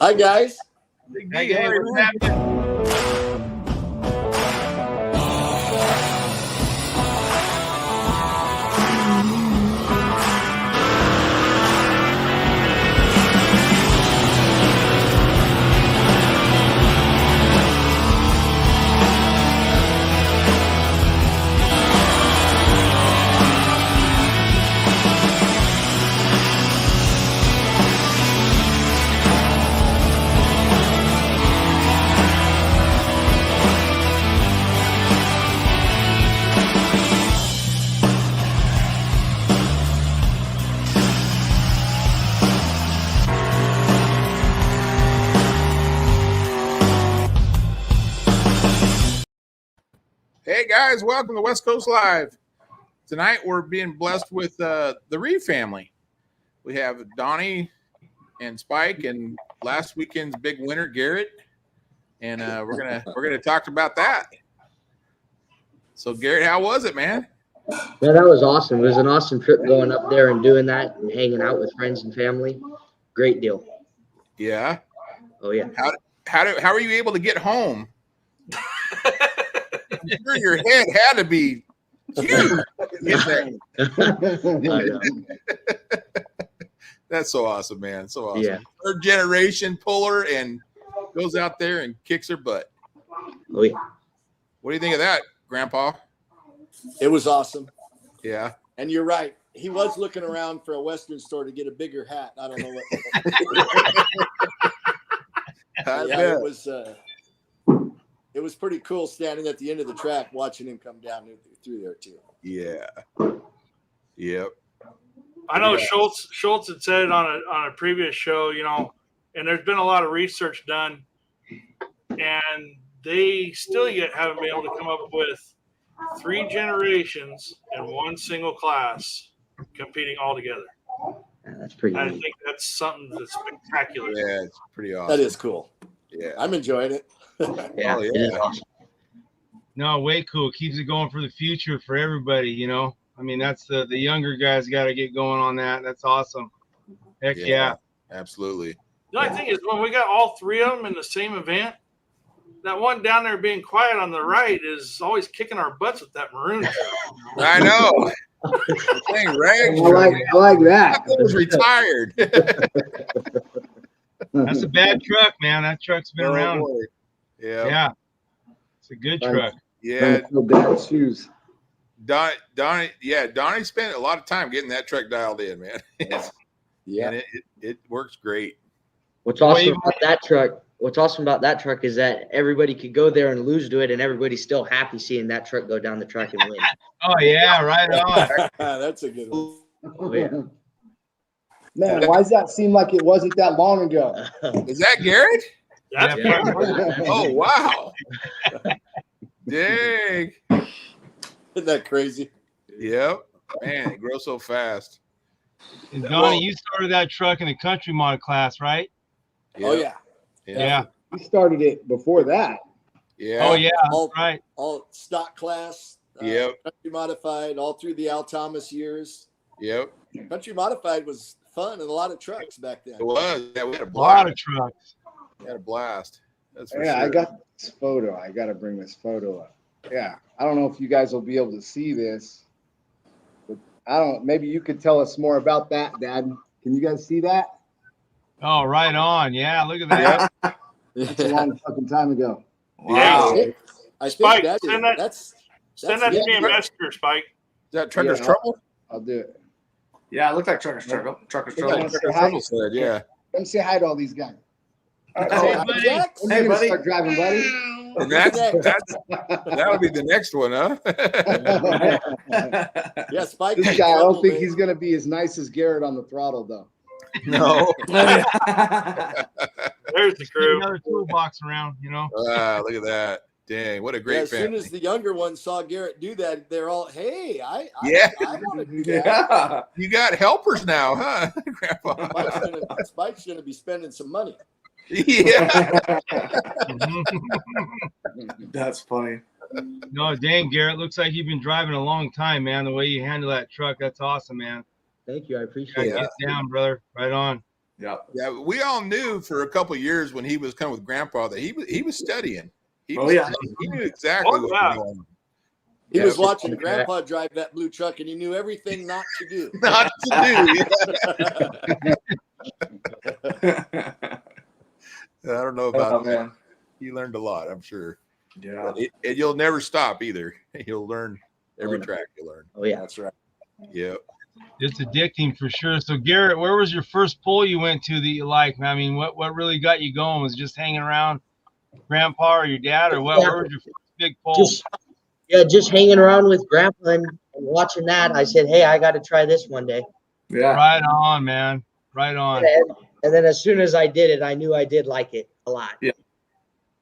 Hi, guys. Hey, what's happening? Hey guys, welcome to West Coast Live. Tonight we're being blessed with the Reeve family. We have Donnie and Spike, and last weekend's big winner, Garrett, and we're gonna talk about that. So Garrett, how was it, man? Yeah, that was awesome. It was an awesome trip going up there and doing that and hanging out with friends and family. Great deal. Yeah. Oh yeah. How are you able to get home? I'm sure your head had to be huge. That's so awesome, man. So awesome. Yeah. Third generation puller and goes out there and kicks her butt. Oh yeah. What do you think of that, Grandpa? It was awesome. Yeah. And you're right. He was looking around for a Western store to get a bigger hat. I don't know what. Yeah, it was pretty cool standing at the end of the track watching him come down through there too. Yeah. Yep. I know Schultz had said it on a previous show, and there's been a lot of research done, and they still yet haven't been able to come up with 3 generations in one single class competing all together. Yeah, that's pretty I neat. think that's something that's spectacular. Yeah, it's pretty awesome. That is cool. Yeah. I'm enjoying it. Yeah, Oh, it yeah. is awesome. No, way cool. Keeps it going for the future for everybody, I mean, that's the younger guys got to get going on that. That's awesome. Heck yeah. Absolutely. The only thing is when we got all 3 of them in the same event, that one down there being quiet on the right is always kicking our butts with that maroon. I know. Dang, Rex. I like that. I was retired. That's a bad truck, man. That truck's been around. Boy. Yeah. Yeah. It's a good truck. Yeah. Bad shoes. Donnie spent a lot of time getting that truck dialed in, man. Yeah. And it works great. What's awesome about that truck is that everybody could go there and lose to it, and everybody's still happy seeing that truck go down the track and win. Oh, yeah, right on. That's a good one. Oh yeah. Man, why does that seem like it wasn't that long ago? Is that Garrett? That's Yeah. Oh, wow. Dang. Isn't that crazy? Yep. Man, it grows so fast. And Donnie, you started that truck in the country mod class, right? Oh yeah. Yeah. We started it before that. Yeah. Oh, yeah. All, Right. all stock class. Yep. Country modified all through the Al Thomas years. Yep. Country modified was fun and a lot of trucks back then. It was. Yeah, we had a A lot blast. of trucks. We had a blast. That's for Yeah, sure. I got this photo. I got to bring this photo up. Yeah, I don't know if you guys will be able to see this, but maybe you could tell us more about that, Dad. Can you guys see that? Oh, right on. Yeah, look at that. That's a long fucking time ago. Wow. I Spike, think send that- that's Send that to me in yeah. Messenger, Spike. Is that Trucker's Yeah. Trouble? I'll do it. Yeah, it looked like Trucker's Trouble. Trucker's Hey, Trouble. guys. Trucker's Trouble said, yeah. Let me say hi to all these guys. Oh, buddy. Jax? When Hey, are you gonna buddy. start driving, buddy? And that'll be the next one, huh? Yeah, Spike. This guy, I don't think he's gonna be as nice as Garrett on the throttle, though. No. There's the Get crew. another toolbox around, Look at that. Dang, what a Yeah, great as soon family. as the younger ones saw Garrett do that, they're all, "Hey, I want to do that." Yeah. You got helpers now, huh, Grandpa? Spike's gonna be spending some money. Yeah. That's funny. No, dang, Garrett, looks like you've been driving a long time, man. The way you handle that truck, that's awesome, man. Thank you. I Yeah, appreciate it. get down, brother. Right on. Yeah. Yeah, we all knew for a couple of years when he was coming with Grandpa that he was studying. He Oh, was yeah. studying. He knew exactly Oh, what yeah. was going on. He Yeah, was watching Grandpa drive that blue truck, and he knew everything not to do. not to do. I don't know about that. man. He learned a lot, I'm sure. Yeah. But and you'll never stop either. You'll learn every track you learn. Oh yeah. That's right. Yep. It's addicting for sure. So Garrett, where was your first pull you went to that you liked? I mean, what really got you going? Was it just hanging around Grandpa or your dad, or what? Yeah. Where was your first big pull? Just hanging around with Grandpa and watching that. I said, hey, I got to try this one day. Yeah. Right on, man. Right on. And then as soon as I did it, I knew I did like it a lot. Yeah.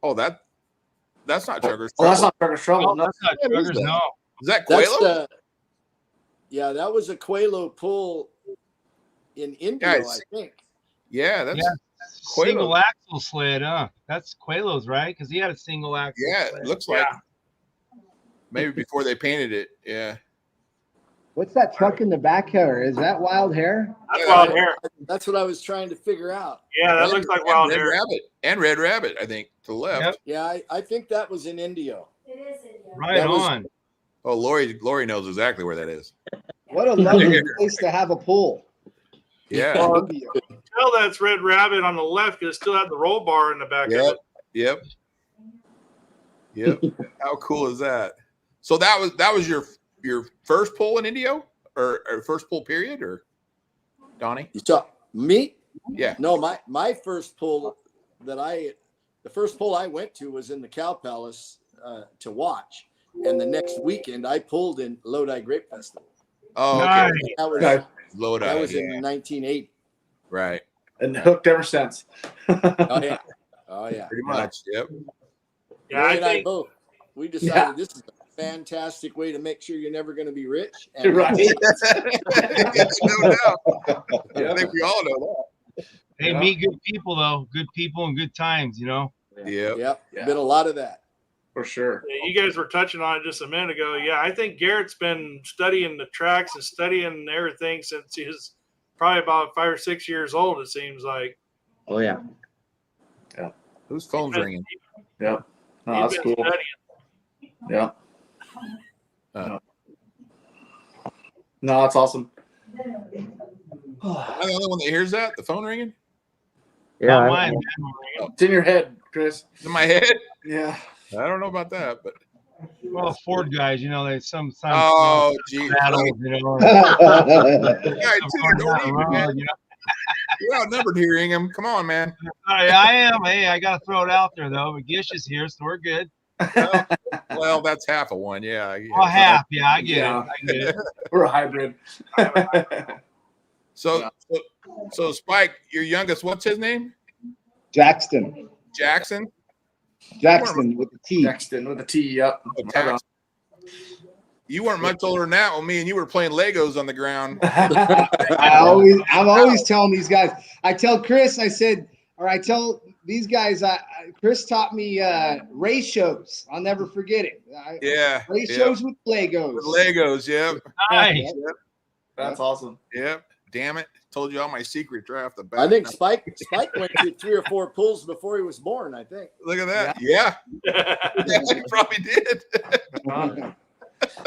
Oh, that's not Trucker's Oh, that's Trouble. not Trucker's Trouble. Oh, No. that's not What is Truckers, that? no. Is that That's Quelo? yeah, that was a Quelo pull in Indio, Yeah, I think. Yeah, that's Yeah. Quelo. Single axle sled, huh? That's Quelo's, right? Because he had a single axle. Yeah, sled. it looks like maybe before they painted it. Yeah. What's that truck in the back here? Is that Wild Hair? That's Wild Hair. That's what I was trying to figure out. Yeah, that looks like Wild Red Hair. Rabbit and Red Rabbit, I think, to the left. Yep. Yeah, I think that was in Indio. Right That was- on. Oh, Lori knows exactly where that is. What a lovely place to have a pool. Yeah. Tell that's Red Rabbit on the left because it still had the roll bar in the back of Yep. it. Yep. How cool is that? So that was your first pull in Indio or first pull period, or Donnie? You saw me? Yeah. No, my first pull the first pull I went to was in the Cow Palace to watch, and the next weekend I pulled in Lodi Grape Festival. Oh, okay. Nice. That was Okay. Lodi. that was Yeah. in 1980. Right. And hooked ever since. Oh yeah, oh yeah. Pretty much. Yep. Yeah, Ray I and I think both. We decided Yeah. this is a fantastic way to make sure you're never going to be rich. And Right. No doubt. I think we all know Hey, Yeah. meet good people though. Good people and good times, you know. that. Yep. Yep, Yeah. been a lot of that. For sure. yeah, you guys were touching on it just a minute ago. Yeah, I think Garrett's been studying the tracks and studying everything since he was probably about 5 or 6 years old, it seems like. Oh yeah. Whose phone's ringing? Yeah. Oh, He's that's been cool. studying. Yeah. Uh. No, that's awesome. Am I the only one that hears that? The phone ringing? Not Yeah. mine, man. It's in your head, Chris. It's in my head? Yeah. I don't know about that, but Well, Ford guys, you know, they sometimes oh, geez. battles, you know. Yeah, too, don't even, You man. know? You're outnumbered here, Ingham. Come on, man. I am. Hey, I got to throw it out there though. But Gish is here, so we're good. Well, that's half of one. Yeah. Well, half. Yeah, I get Yeah. it. I get it. We're a hybrid. So Spike, your youngest, what's his name? Jackson. Jackson? Jackson with the T. Jackson with a T. Yep. Oh, Jackson. You weren't much older than that when me and you were playing Legos on the ground. I'm always telling these guys. I tell Chris, I tell these guys, Chris taught me race shows. I'll never forget it. Yeah. Race Yep. shows with Legos. With Legos, yep. Nice. That's awesome. Yep. Damn it. Told you all my secrets right off the bat. I think Spike went to 3 or 4 pulls before he was born, I think. Look at that. Yeah. He probably did.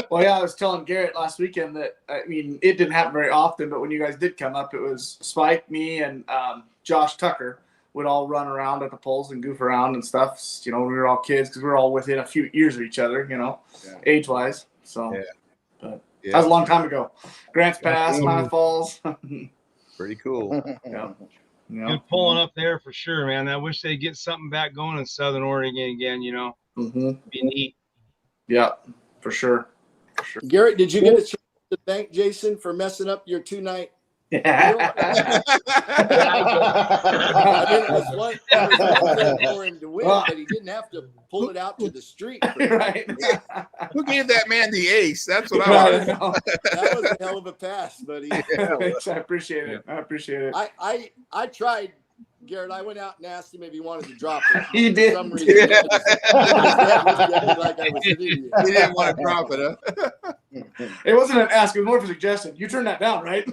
Well, yeah, I was telling Garrett last weekend that, I mean, it didn't happen very often, but when you guys did come up, it was Spike, me, and Josh Tucker would all run around at the polls and goof around and stuff. You know, we were all kids because we were all within a few years of each other, you know, age-wise. So, Yeah. But Yeah. that was a long time ago. Grants Pass, Mammoth Falls. Pretty cool. Yeah. Good pulling up there for sure, man. I wish they'd get something back going in Southern Oregon again, you know. Mm-hmm. Be neat. Yeah, for sure. Garrett, did you get a chance to thank Jason for messing up your 2-night? Yeah. I mean, it was one thing for him to win, but he didn't have to pull it out to the street. Right. Who gave that man the ace? That's what I Right, want. That was a hell of a pass, buddy. Thanks, I appreciate it. I appreciate it. I tried, Garrett. I went out and asked him if he wanted to drop it. He did. For some reason, he was like I was an idiot. He didn't want to drop it, huh? It wasn't an ask, it was more of a suggestion. You turned that down, right?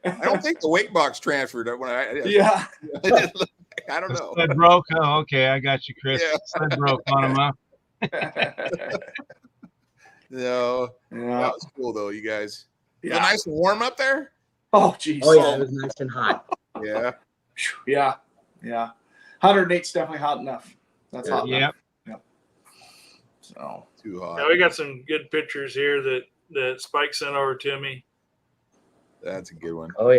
I don't think the weight box transferred. When Yeah. I don't know. Sled broke. Oh, okay. I got you, Chris. Yeah. Sled broke on him, huh? No, Yeah. that was cool though, you guys. Was it Yeah. nice and warm up there? Oh, geez. Oh yeah, it was nice and hot. Yeah. Yeah. Yeah. 108's definitely hot enough. That's hot enough. Yep. So. Too hot. Yeah, we got some good pictures here that Spike sent over to me. That's a good one. Oh yeah.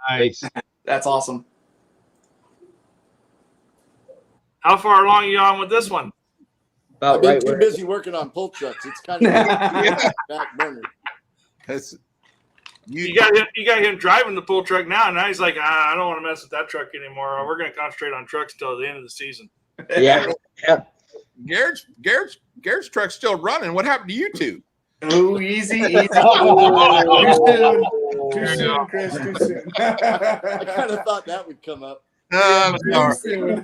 Nice. That's awesome. How far along are you on with this one? About I've been right too where busy working on pull trucks. It's kind of back burner. That's You got him driving the pull truck now. Now he's like, I don't want to mess with that truck anymore. We're going to concentrate on trucks till the end of the season. yeah. Yeah. Garrett's truck's still running. What happened to you two? Oh, easy. Too soon, Chris. Too soon. I kind of thought that would come up. I'm Too sorry. soon.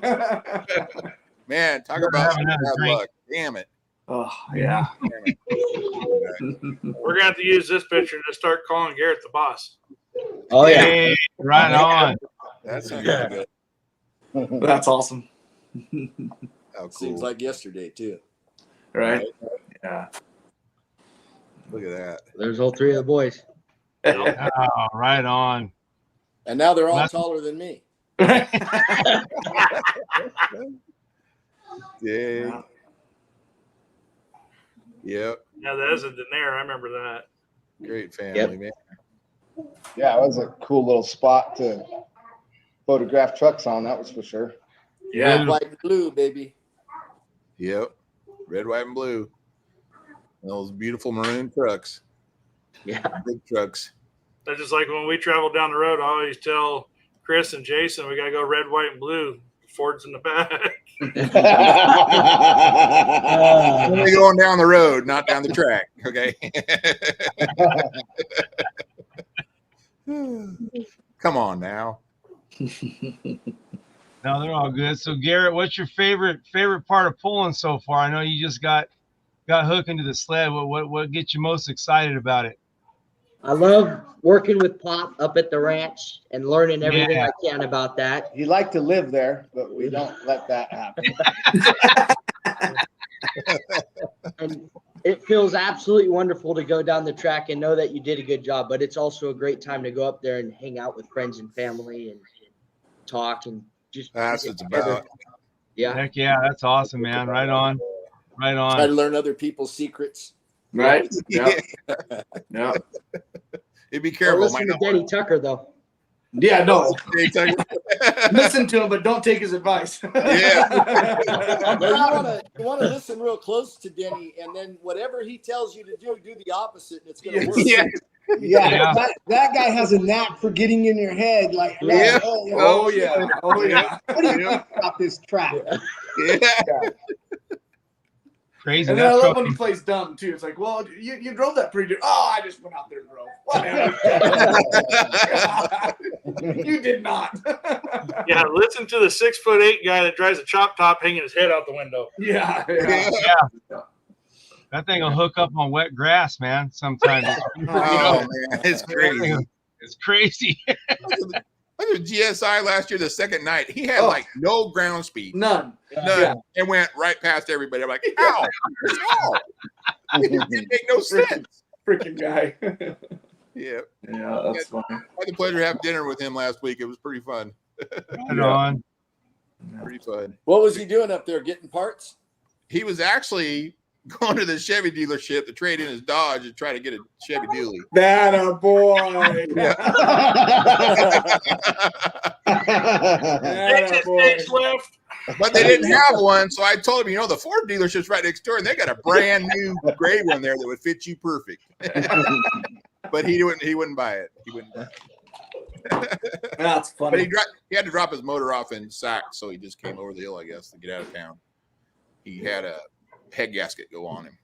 Man, talk We're about having bad another drink. luck. Damn it. Oh, yeah. We're going to have to use this picture to start calling Garrett the boss. Oh yeah. Hey, right on. That's good. That's awesome. How cool. Seems like yesterday too. Right? Yeah. Look at that. There's all three of the boys. Oh, right on. And now they're all That's- taller than me. Yeah. Yep. Yeah, that is a Daenerys. I remember that. Great family, Yep. man. Yeah, it was a cool little spot to photograph trucks on. That was for sure. Yeah. White and blue, baby. Yep. Red, white, and blue. Those beautiful maroon trucks. Yeah. Big trucks. That's just like when we travel down the road, I always tell Chris and Jason, we got to go red, white, and blue. Ford's in the back. Only going down the road, not down the track. Okay. Come on now. No, they're all good. So Garrett, what's your favorite part of pulling so far? I know you just got hooked into the sled. What gets you most excited about it? I love working with Pop up at the ranch and learning everything Yeah. I can about that. He'd like to live there, but we don't let that happen. And it feels absolutely wonderful to go down the track and know that you did a good job, but it's also a great time to go up there and hang out with friends and family and talk and just That's what it's about. Yeah. Heck yeah, that's awesome, man. Right on. Right Try on. to learn other people's secrets. Right? Yeah. Yeah. Hey, be Well, careful. listen to Denny Tucker though. Yeah, no. Yeah. Listen to him, but don't take his advice. Well, you want to listen real close to Denny, and then whatever he tells you to do the opposite, and it's going to work. Yeah. Yeah. That guy has a knack for getting in your head. Like, Yeah. Oh, yeah. Oh, yeah. What do you think about this track? Yeah. Crazy. And then I That's love when what- he plays dumb, too. It's like, well, you drove that pretty good. Oh, I just went out there and drove. Whatever. You did not. Yeah, listen to the 6'8" guy that drives a chop top hanging his head out the window. Yeah. that thing will hook up on wet grass, man. Sometimes Oh man, it's crazy. it's crazy. Look at GSI last year, the second night. He had Oh. like no ground speed, None. none, Yeah. and went right past everybody. I'm like, ow, ow. It didn't make no sense. Freaking guy. Yeah, Yeah, that's funny. I had the pleasure of having dinner with him last week. It was pretty fun. Right on. Pretty fun. What was he doing up there? Getting parts? He was actually going to the Chevy dealership to trade in his Dodge and try to get a Chevy Dually. That a boy. That a boy. Stage left. But they didn't have one, so I told him, the Ford dealership's right next door, and they got a brand new gray one there that would fit you perfect. But he wouldn't buy it. He wouldn't buy it. That's But funny. he had to drop his motor off in Sac, so he just came over the hill, I guess, to get out of town. He had a head gasket go on him.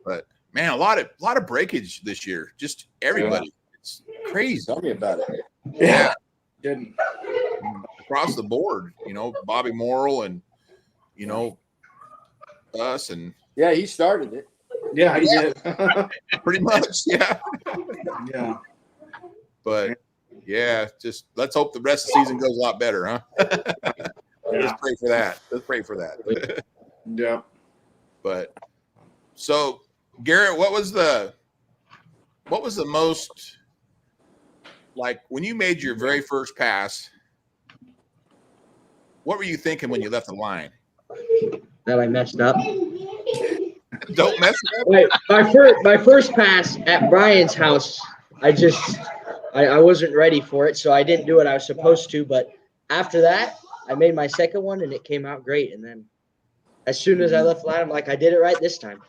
But man, a lot of breakage this year. Just everybody. It's crazy. Tell me about it. Yeah. Didn't. Across the board, Bobby Morrill and us and Yeah, he started it. Yeah, he did. pretty much, yeah. Yeah. But yeah, just let's hope the rest of the season goes a lot better, huh? Let's pray for that. Let's pray for that. Yeah. But so, Garrett, what was the most, like, when you made your very first pass? What were you thinking when you left the line? That I messed up. Don't mess it up. Wait, my first pass at Brian's house, I wasn't ready for it, so I didn't do what I was supposed to. But after that, I made my second one, and it came out great. And then as soon as I left the line, I'm like, I did it right this time.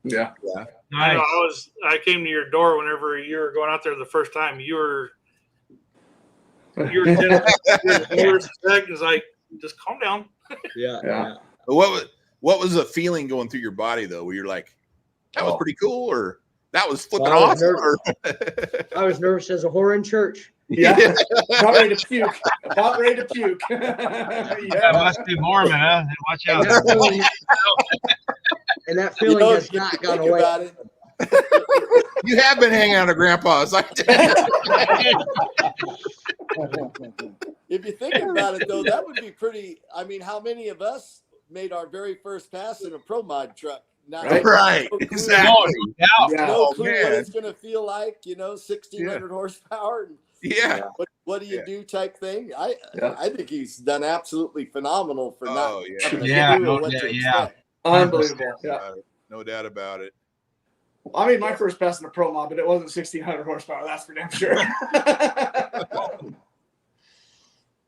Yeah. Yeah. I know. Nice. I came to your door whenever you were going out there the first time. You were 10 seconds, like, just calm down. Yeah. What was the feeling going through your body though, where you're like, that was pretty cool, or that was flipping Well, I was awesome? I was nervous as a whore in church. Yeah. About ready to puke. About ready to puke. That Yeah. must be Mormon, huh? Watch And out. that feeling has if not you gone think away. about it, You have been hanging out at Grandpa's. if you think about it, though, that would be pretty. I mean, how many of us made our very first pass in a Pro Mod truck? Not Right. no clue- Exactly. Yeah. Yeah. No Oh, clue man. what it's going to feel like, 1,600 horsepower. And Yeah. what do you Yeah. do type thing? Yeah. I think he's done absolutely phenomenal for Oh, not yeah. having a Yeah, clue no, of what to yeah. expect. Unbelievable. Yeah. No doubt about it. I made my first pass in a Pro Mod, but it wasn't 1,600 horsepower. That's for damn sure.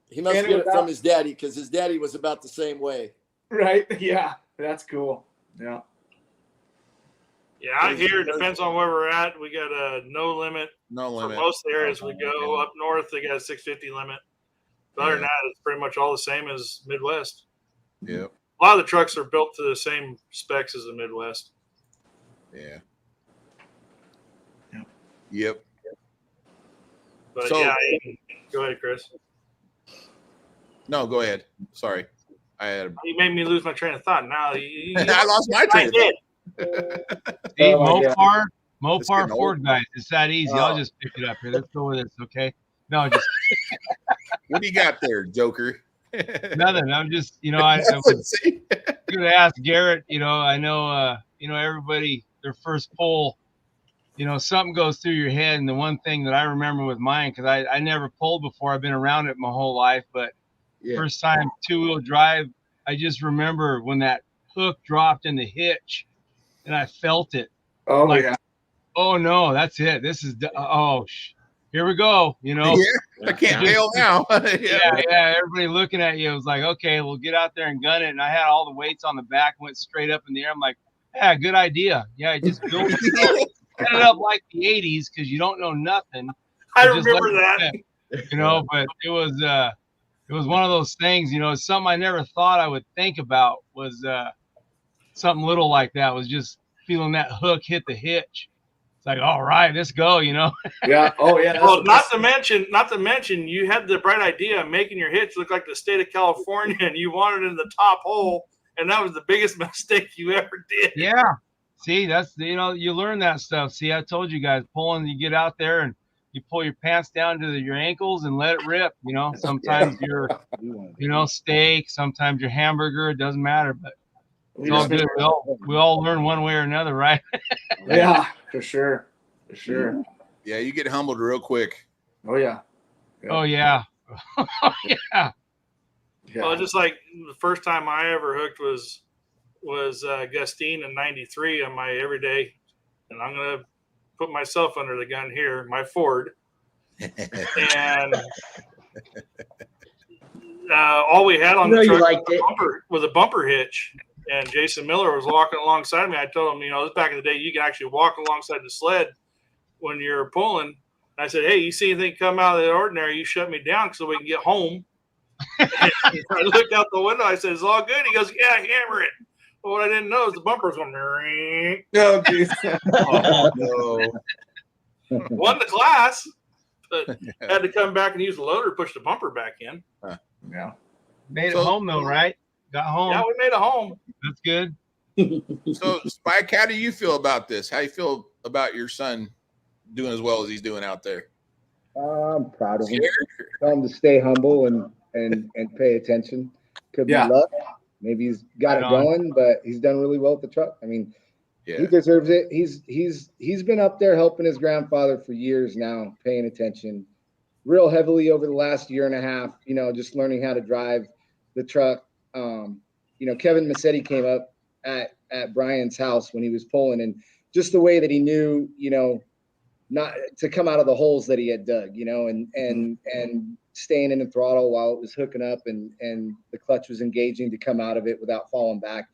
He must And it get was it from out- his daddy because his daddy was about the same way. Right? Yeah. That's cool. Yeah. Yeah, out here it depends on where we're at. We got a no limit No for limit. most areas we go. Up north, they got a 650 limit. But other than that, it's pretty much all the same as Midwest. Yep. A lot of the trucks are built to the same specs as the Midwest. Yeah. Yep. Yep. But So- yeah, go ahead, Chris. No, go ahead. Sorry. You made me lose my train of thought. Now I lost my train of thought. See, Oh, my God. It's Mopar getting old. Ford guys. It's that easy. I'll just pick it up here. Let's go with this, okay? No, just What do you got there, Joker? nothing. I'm just, I was See? gonna ask Garrett. I know, everybody their first pull. Something goes through your head, and the one thing that I remember with mine, because I never pulled before. I've been around it my whole life, but Yeah. first time two-wheel drive, I just remember when that hook dropped in the hitch, and I felt it. Oh, Like, yeah. Oh no, that's it. This is here we go. Yeah, I can't bail now. Yeah. Everybody looking at you. It was like, okay, we'll get out there and gun it. And I had all the weights on the back, went straight up in the air. I'm like, yeah, good idea. Yeah, just build it, set it up like the '80s because you don't know nothing. I You just remember let that. it fit, But it was one of those things. It's something I never thought I would think about was something little like that. Was just feeling that hook hit the hitch. It's like, all right, let's go. Yeah. Oh, yeah. that's Well, the not best. to mention, you had the bright idea of making your hitch look like the state of California, and you wanted it in the top hole, and that was the biggest mistake you ever did. Yeah. See, that's you learn that stuff. See, I told you guys, pulling, you get out there and you pull your pants down to your ankles and let it rip. Sometimes your steak, sometimes your hamburger. It doesn't matter, but it's all good. We all learn one way or another, right? Yeah, for sure. For sure. Yeah, you get humbled real quick. Oh, yeah. Oh yeah. Yeah. Well, just like the first time I ever hooked was Gustine in '93 on my everyday, and I'm gonna put myself under the gun here, my Ford, and all we had on the You truck liked it. was a bumper hitch. And Jason Miller was walking alongside me. I told him, this back in the day, you can actually walk alongside the sled when you're pulling. And I said, hey, you see anything come out of the ordinary, you shut me down so we can get home. I looked out the window. I said, it's all good. He goes, yeah, hammer it. But what I didn't know is the bumper's going, Oh, geez. Oh, no. won the class, but had to come back and use the loader to push the bumper back in. Yeah. Made it So- home though, right? Got home. Yeah, we made a home. That's good. So, Spike, how do you feel about this? How do you feel about your son doing as well as he's doing out there? I'm proud of him. Scared? Tell him to stay humble and pay attention. Could be Yeah. luck. Maybe he's got it Right on. going, but he's done really well with the truck. I mean, he Yeah. deserves it. He's been up there helping his grandfather for years now, paying attention real heavily over the last year and a half, just learning how to drive the truck. Kevin Massetti came up at Brian's house when he was pulling, and just the way that he knew, not to come out of the holes that he had dug, and staying in the throttle while it was hooking up and the clutch was engaging to come out of it without falling back.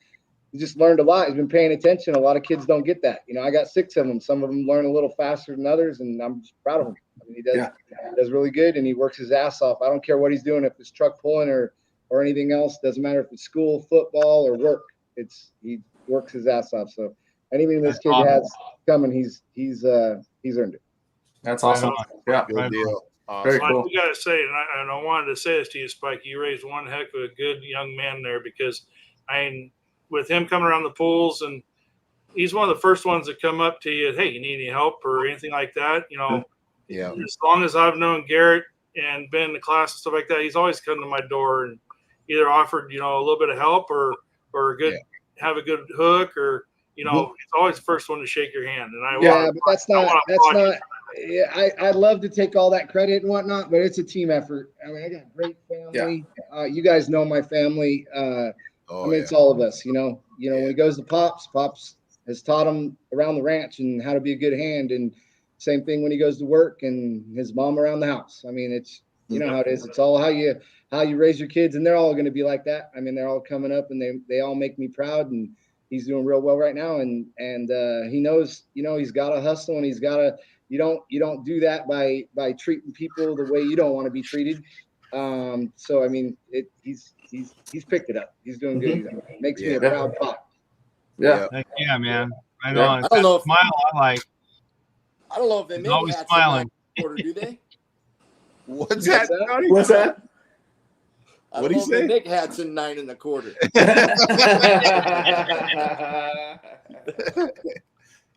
He just learned a lot. He's been paying attention. A lot of kids don't get that. I got 6 of them. Some of them learn a little faster than others, and I'm just proud of him. I mean, he does really good, and he works his ass off. I don't care what he's doing, if it's truck pulling or anything else. Doesn't matter if it's school, football, or work. He works his ass off. So anything this kid has coming, he's earned it. That's awesome. Yeah. Good deal. Awesome. Very cool. I got to say, and I wanted to say this to you, Spike. You raised one heck of a good young man there, because with him coming around the pools, and he's one of the first ones that come up to you. Hey, you need any help or anything like that? Yeah. As long as I've known Garrett and been in the class and stuff like that, he's always come to my door and either offered, a little bit of help or have a good hook, or he's always the first one to shake your hand. And but that's not. Yeah, I'd love to take all that credit and whatnot, but it's a team effort. I mean, I got a great family. Yeah. You guys know my family. It's all of us. When he goes to Pops has taught him around the ranch and how to be a good hand, and same thing when he goes to work, and his mom around the house. I mean, it's how it is. It's all how you raise your kids, and they're all going to be like that. I mean, they're all coming up, and they all make me proud, and he's doing real well right now, and he knows, he's got to hustle, and he's got to. You don't do that by treating people the way you don't want to be treated. So I mean, he's picked it up. He's doing good. It makes me a proud pop. Yeah. Yeah, man. Right on. I don't know if Smile I like. I don't know if they make Always hats smiling. in quarter, do they? What's that? Donnie? What's that? I What'd don't he know if say? they make hats in 9 1/4.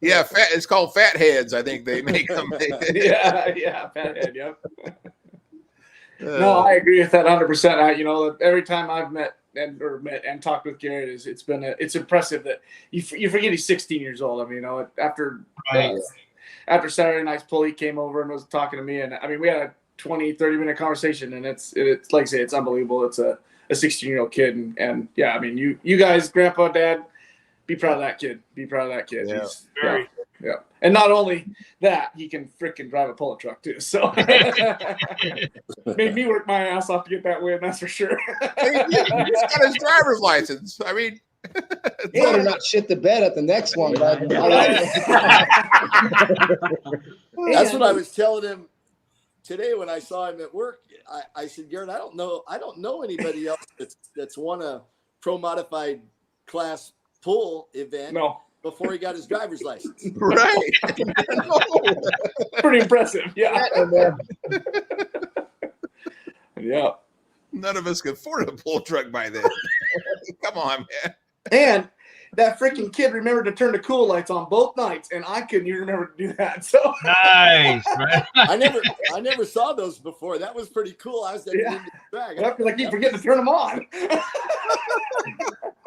Yeah, it's called fat heads. I think they make them. yeah, fathead. Yep. No, I agree with that 100%. Every time I've met and talked with Garrett, it's impressive that you forget he's 16 years old. I mean, after Saturday night's pull, he came over and was talking to me, and I mean, we had a 20-30 minute conversation, and it's like I say, it's unbelievable. It's a 16-year-old kid, and yeah, I mean, you guys, Grandpa, Dad, be proud of that kid. Be proud of that kid. Yeah. He's very. Yeah. And not only that, he can freaking drive a pull truck too. So made me work my ass off to get that win, that's for sure. He's got his driver's license. I mean, You better not shit the bed at the next one, bud. That's what I was telling him today when I saw him at work. I said, Garrett, I don't know anybody else that's won a pro modified class pull event before he got his driver's license. right. Pretty impressive. Yeah. Yeah. None of us could afford a pull truck by then. Come on, man. And that freaking kid remembered to turn the cool lights on both nights, and I couldn't even remember to do that. So Nice, right? I never saw those before. That was pretty cool. I was at the end of the track. I feel like you forget to turn them on.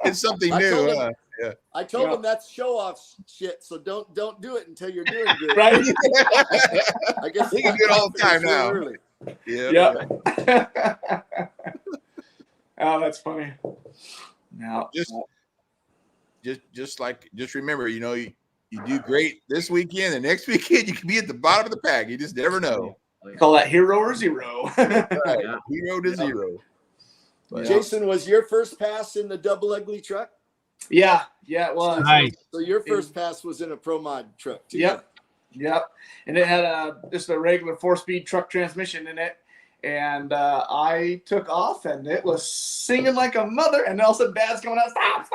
It's something I new. told him- Huh? Yeah. I told him that's show off shit, so don't do it until you're doing good. Right? I guess We can do it all the time now. Early. Yeah. Oh, that's funny. Now, Just remember, you do great this weekend, and next weekend you can be at the bottom of the pack. You just never know. call that hero or zero. Right. Hero to zero. But, Jason, was your first pass in the double ugly truck? Yeah, it was. Nice. So your first pass was in a pro mod truck too. Yep. And it had just a regular 4-speed truck transmission in it. And I took off, and it was singing like a mother. And all of a sudden, Dad's coming out, stop.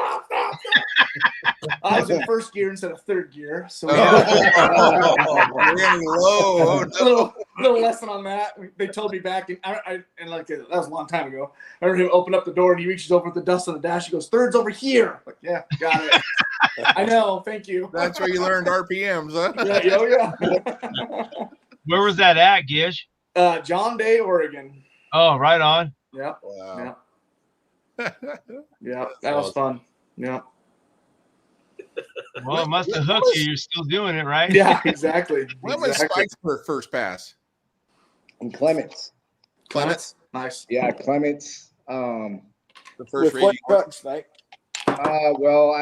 I was in first gear instead of third gear. So running low. little lesson on that. They told me back, and like that was a long time ago. I heard him open up the door, and he reaches over the dust on the dash. He goes, "Third's over here." I'm like, yeah, got it. I know. Thank you. That's where you learned RPMs, huh? Yeah, oh yeah. Where was that at, Gish? John Day, Oregon. Oh, right on. Yep. Wow. Yep. Yep. That was fun. Yep. Well, it must have hooked you. You're still doing it, right? Yeah, exactly. When was Spike's first pass? And Clements. Clements. Nice. Yeah, Clements. The first With what race. trucks, Mike? Well,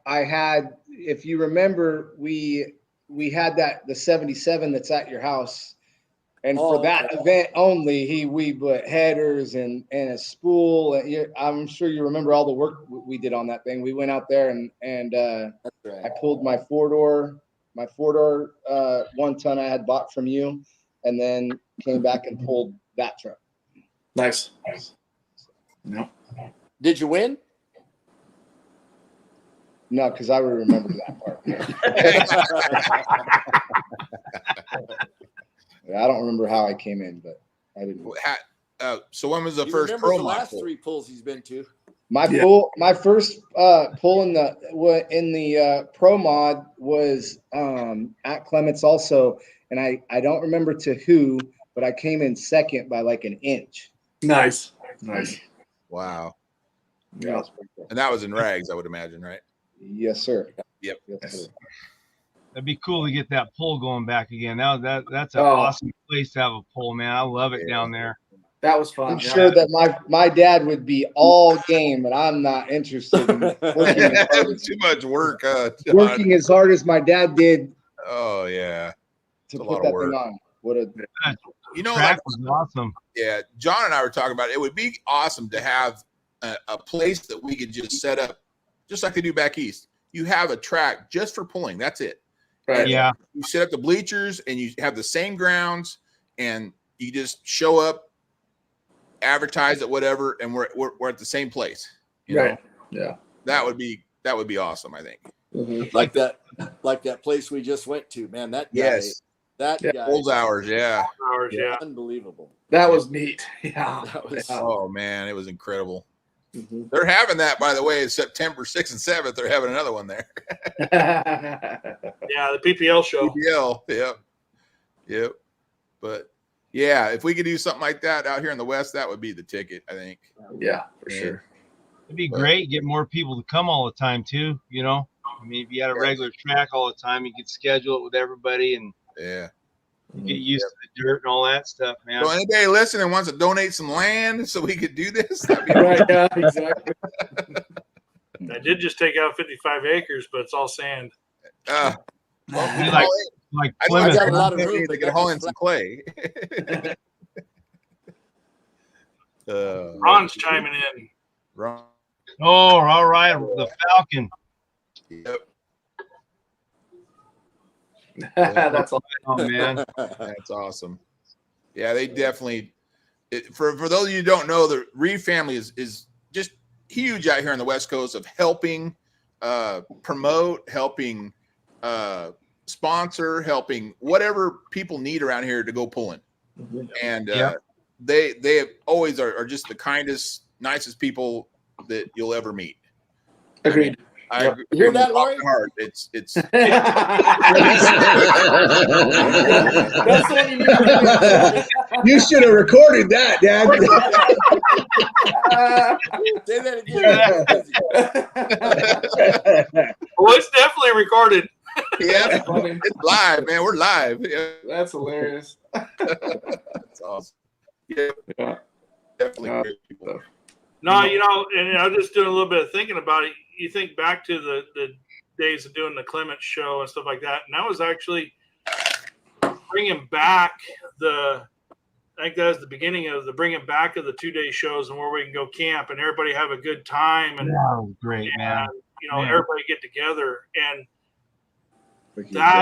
I had, if you remember, we had the 77 that's at your house, and for that event only, we put headers and a spool. And I'm sure you remember all the work we did on that thing. We went out there and That's right. I pulled my four door 1 ton I had bought from you, and then came back and pulled that truck. Nice. No. Did you win? No, because I would remember that part. I don't remember how I came in, but I didn't. So when was the He first remembers pro the mod last pull? 3 pulls he's been to. My first pull in the pro mod was at Clements also, and I don't remember to who, but I came in second by like an inch. Nice. Nice. Wow. Yeah, that's pretty cool. And that was in rags, I would imagine, right? Yes, sir. Yep. Yes, sir. That'd be cool to get that pole going back again. That's an Oh. awesome place to have a pole, man. I love it down there. That was fun. I'm sure that my dad would be all game, but I'm not interested in Too much work. John. working as hard as my dad did Oh yeah. to It's a put lot of that work. thing on. What a You know, Track like, was awesome. yeah, John and I were talking about it. It would be awesome to have a place that we could just set up, just like they do back east. You have a track just for pulling. That's it. Right. Yeah. You set up the bleachers and you have the same grounds, and you just show up, advertise it, whatever, and we're at the same place. You know? Right. Yeah. That would be awesome, I think. Mm-hmm. like that place we just went to, man. That guy, Yes. that Yeah. guy, Old hours, yeah. Hours, yeah. unbelievable. That was neat. Yeah. That was, Oh man, it was incredible. Mhm. They're having that, by the way, September 6th and 7th. They're having another one there. Yeah, the PPL show. PPL, yep. But yeah, if we could do something like that out here in the West, that would be the ticket, I think. Yeah, for sure. It'd be great. Get more people to come all the time too. You know, I mean, if you had a regular track all the time, you could schedule it with everybody and Yeah. get used to the dirt and all that stuff, man. So anybody listening wants to donate some land so we could do this? That'd be Right. Yeah. Exactly. I did just take out 55 acres, but it's all sand. well, Be like I Plymouth. got a lot of room, they but could that haul was in some clay. Ron's chiming in. Wrong. Oh, all right. The Falcon. Yep. That's all. Oh man. That's awesome. Yeah, they definitely. For those of you who don't know, the Reeve family is just huge out here on the West Coast of helping promote, helping sponsor, helping whatever people need around here to go pulling. And they always are just the kindest, nicest people that you'll ever meet. Agreed. I agree. You hear that, Lori? Hard. It's That's the one you need to You should have recorded that, Dad. Say that again. Well, it's definitely recorded. yeah, it's live, man. We're live. Yeah, That's hilarious. that's awesome. Yeah, Yeah. definitely Yeah. great people. No, you know, and I was just doing a little bit of thinking about it. You think back to the days of doing the Clements show and stuff like that, and that was actually bringing back I think that was the beginning of the bringing back of the 2-day shows and where we can go camp and everybody have a good time and, Great, man. you know, Yeah. everybody get together and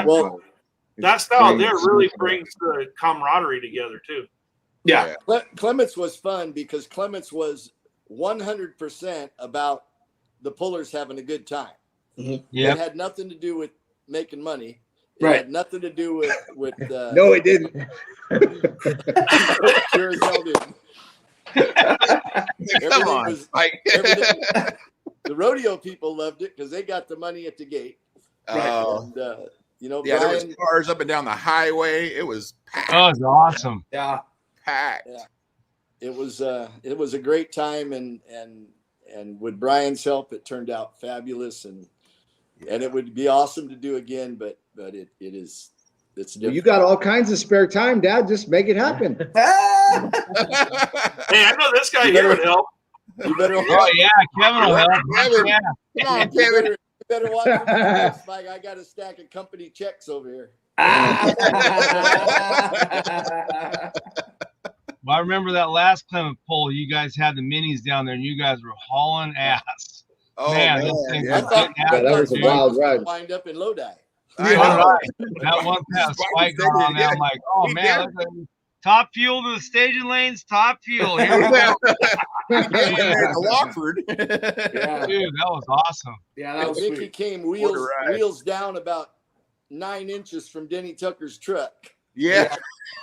Well, that style there really brings the camaraderie together too. Yeah. Clements was fun because Clements was 100% about the pullers having a good time. Yeah. It had nothing to do with making money. It Right. had nothing to do with No, it didn't. sure as hell didn't. Come on, was- Mike. everything- The rodeo people loved it because they got the money at the gate. Oh, And, you know, yeah, there Brian, was cars up and down the highway. It was packed. Oh, it's awesome. Yeah. Packed. Yeah. it was a great time, and with Brian's help, it turned out fabulous, and it would be awesome to do again, but it's different. You got all kinds of spare time, Dad. Just make it happen. Hey, I know this guy here would help. You better, Oh yeah, Kevin will help. Kevin. Yeah. Come on, you Kevin. better watch your mistakes, Mike. I got a stack of company checks over here. Well, I remember that last Clement poll. You guys had the minis down there, and you guys were hauling ass. Oh, Man, man. those things Yeah. were getting Yeah, that was a dude. wild ride. Wind up in Lodi. I All know. right. That one pass Spike got on there. I'm like, oh He man, did. look at top fuel to the staging lanes, top fuel. Here we go. Yeah, Lockford. Yeah. Dude, that was awesome. Yeah, I that was think he sweet. came What a ride. wheels down about 9 inches from Denny Tucker's truck. Yeah.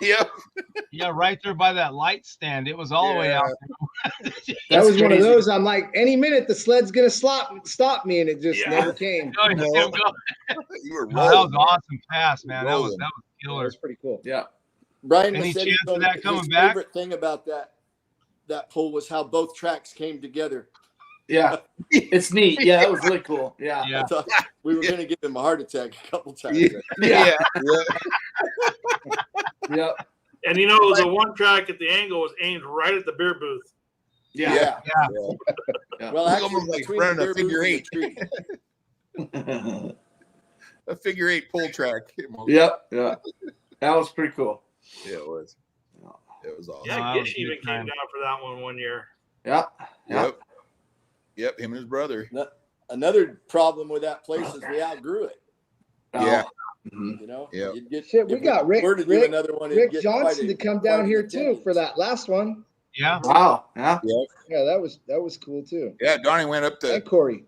Yep. Yeah, right there by that light stand. It was all the way out. That was one of crazy. those. I'm like, any minute the sled's gonna stop me, and it just never came. Oh, you see him go. You were No, that was rolling. an awesome pass, man. That was Rolling. That killer. was pretty cool. Yeah. Brian Any said chance of that coming his back? favorite thing about that pull was how both tracks came together. Yeah. It's neat. Yeah, that was really cool. Yeah. Yeah. I thought we were going to give him a heart attack a couple times. Yeah. Yeah. Yeah. Yeah. And you know, it was a one track at the angle was aimed right at the beer booth. Yeah. Yeah. Yeah. Well, It's actually, almost like between running the a beer booth figure and the tree. A figure 8 pull track. Yep. Yeah. That was pretty cool. Yeah, it was. It was awesome. Yeah, that was Gish a even good came time. down for that one year. Yeah. Yeah. Yep. Yep. Him and his brother. Another problem with that place is we outgrew it. Yeah. Mhm. You know, Yeah. You'd get, Shit, we if got Rick- were to do Rick- another one, it'd Rick get Johnson quite to come quite down an here too attendance. for that last one. Yeah. Wow. Yeah. Yeah, that was cool too. Yeah. Donnie went up to. And Corey.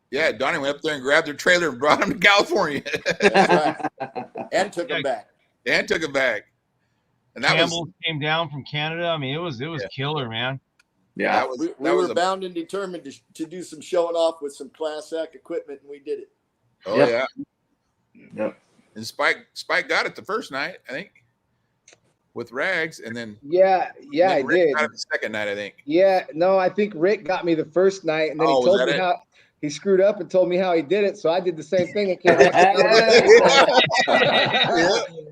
Yeah, Donnie went up there and grabbed their trailer and brought him to California That's right. And took them back. and took him back. And that Campbell was came down from Canada. I mean, it was killer, man. Yeah. that was We that was were a, bound and determined to do some showing off with some class act equipment, and we did it. oh Yep. yeah. Yep. And Spike got it the first night, I think, with Rags, and then Yeah, I Rick did. got it the second night, I think. Yeah, no, I think Rick got me the first night, and then Oh, he was told that me it? how he screwed up and told me how he did it. So I did the same thing. And came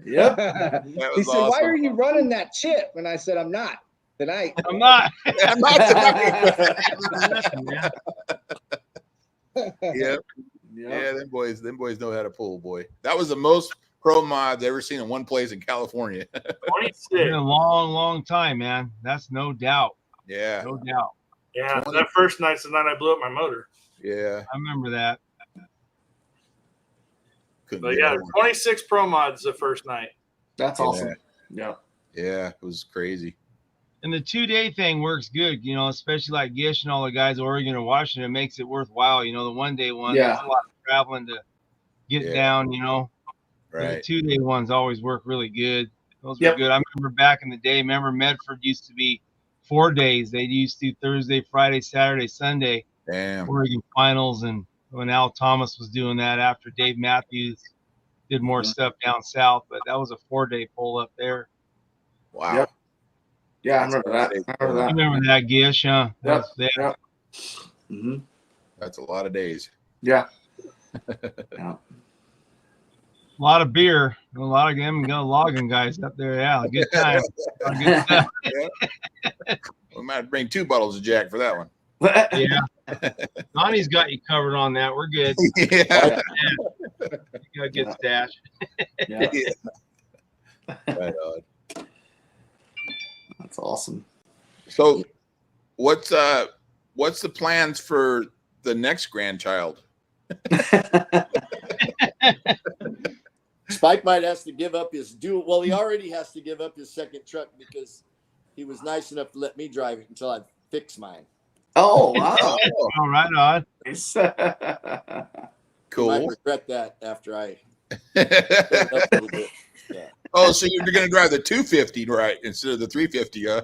Yep. That He was said, "Why awesome. are you running that chip?" And I said, "I'm not tonight." I'm not. I'm not yeah, yeah, them boys know how to pull, boy. That was the most pro mods ever seen in one place in California. 26. Been a long, long time, man. That's no doubt. Yeah, No doubt. Yeah, that first night's the night I blew up my motor. yeah. I remember that. Couldn't But get yeah, on. 26 pro mods the first night. That's awesome. Yeah. Yeah, it was crazy. And the 2-day thing works good, you know, especially like Gish and all the guys, Oregon or Washington, it makes it worthwhile. You know, the 1-day one, Yeah. there's a lot of traveling to get Yeah. down, you know. But Right. the 2-day ones always work really good. Those Yep. were good. I remember back in the day, Medford used to be 4 days. They used to do Thursday, Friday, Saturday, Sunday, Damn. Oregon finals. And when Al Thomas was doing that after Dave Matthews did more stuff down south, but that was a 4-day pull up there. Wow. Yep. Yeah, I remember that. I You remember that. remember that, Gish, huh? That Yep. was there. Yep. Mm-hmm. That's a lot of days. Yeah. A lot of beer. A lot of them got logging guys up there. Yeah, a good time. A good stuff. We might bring 2 bottles of Jack for that one. Yeah. Donnie's got you covered on that. We're good. Yeah. You got a good stash. Yeah. Right on. That's awesome. So, what's the plans for the next grandchild? Spike might have to give up his dual. Well, he already has to give up his second truck because he was nice enough to let me drive it until I fix mine. Oh, wow. All right, on. Nice. I might Cool. regret that after I cleaned up a little bit. Yeah. Oh, so you're going to drive the 250, right, instead of the 350, huh?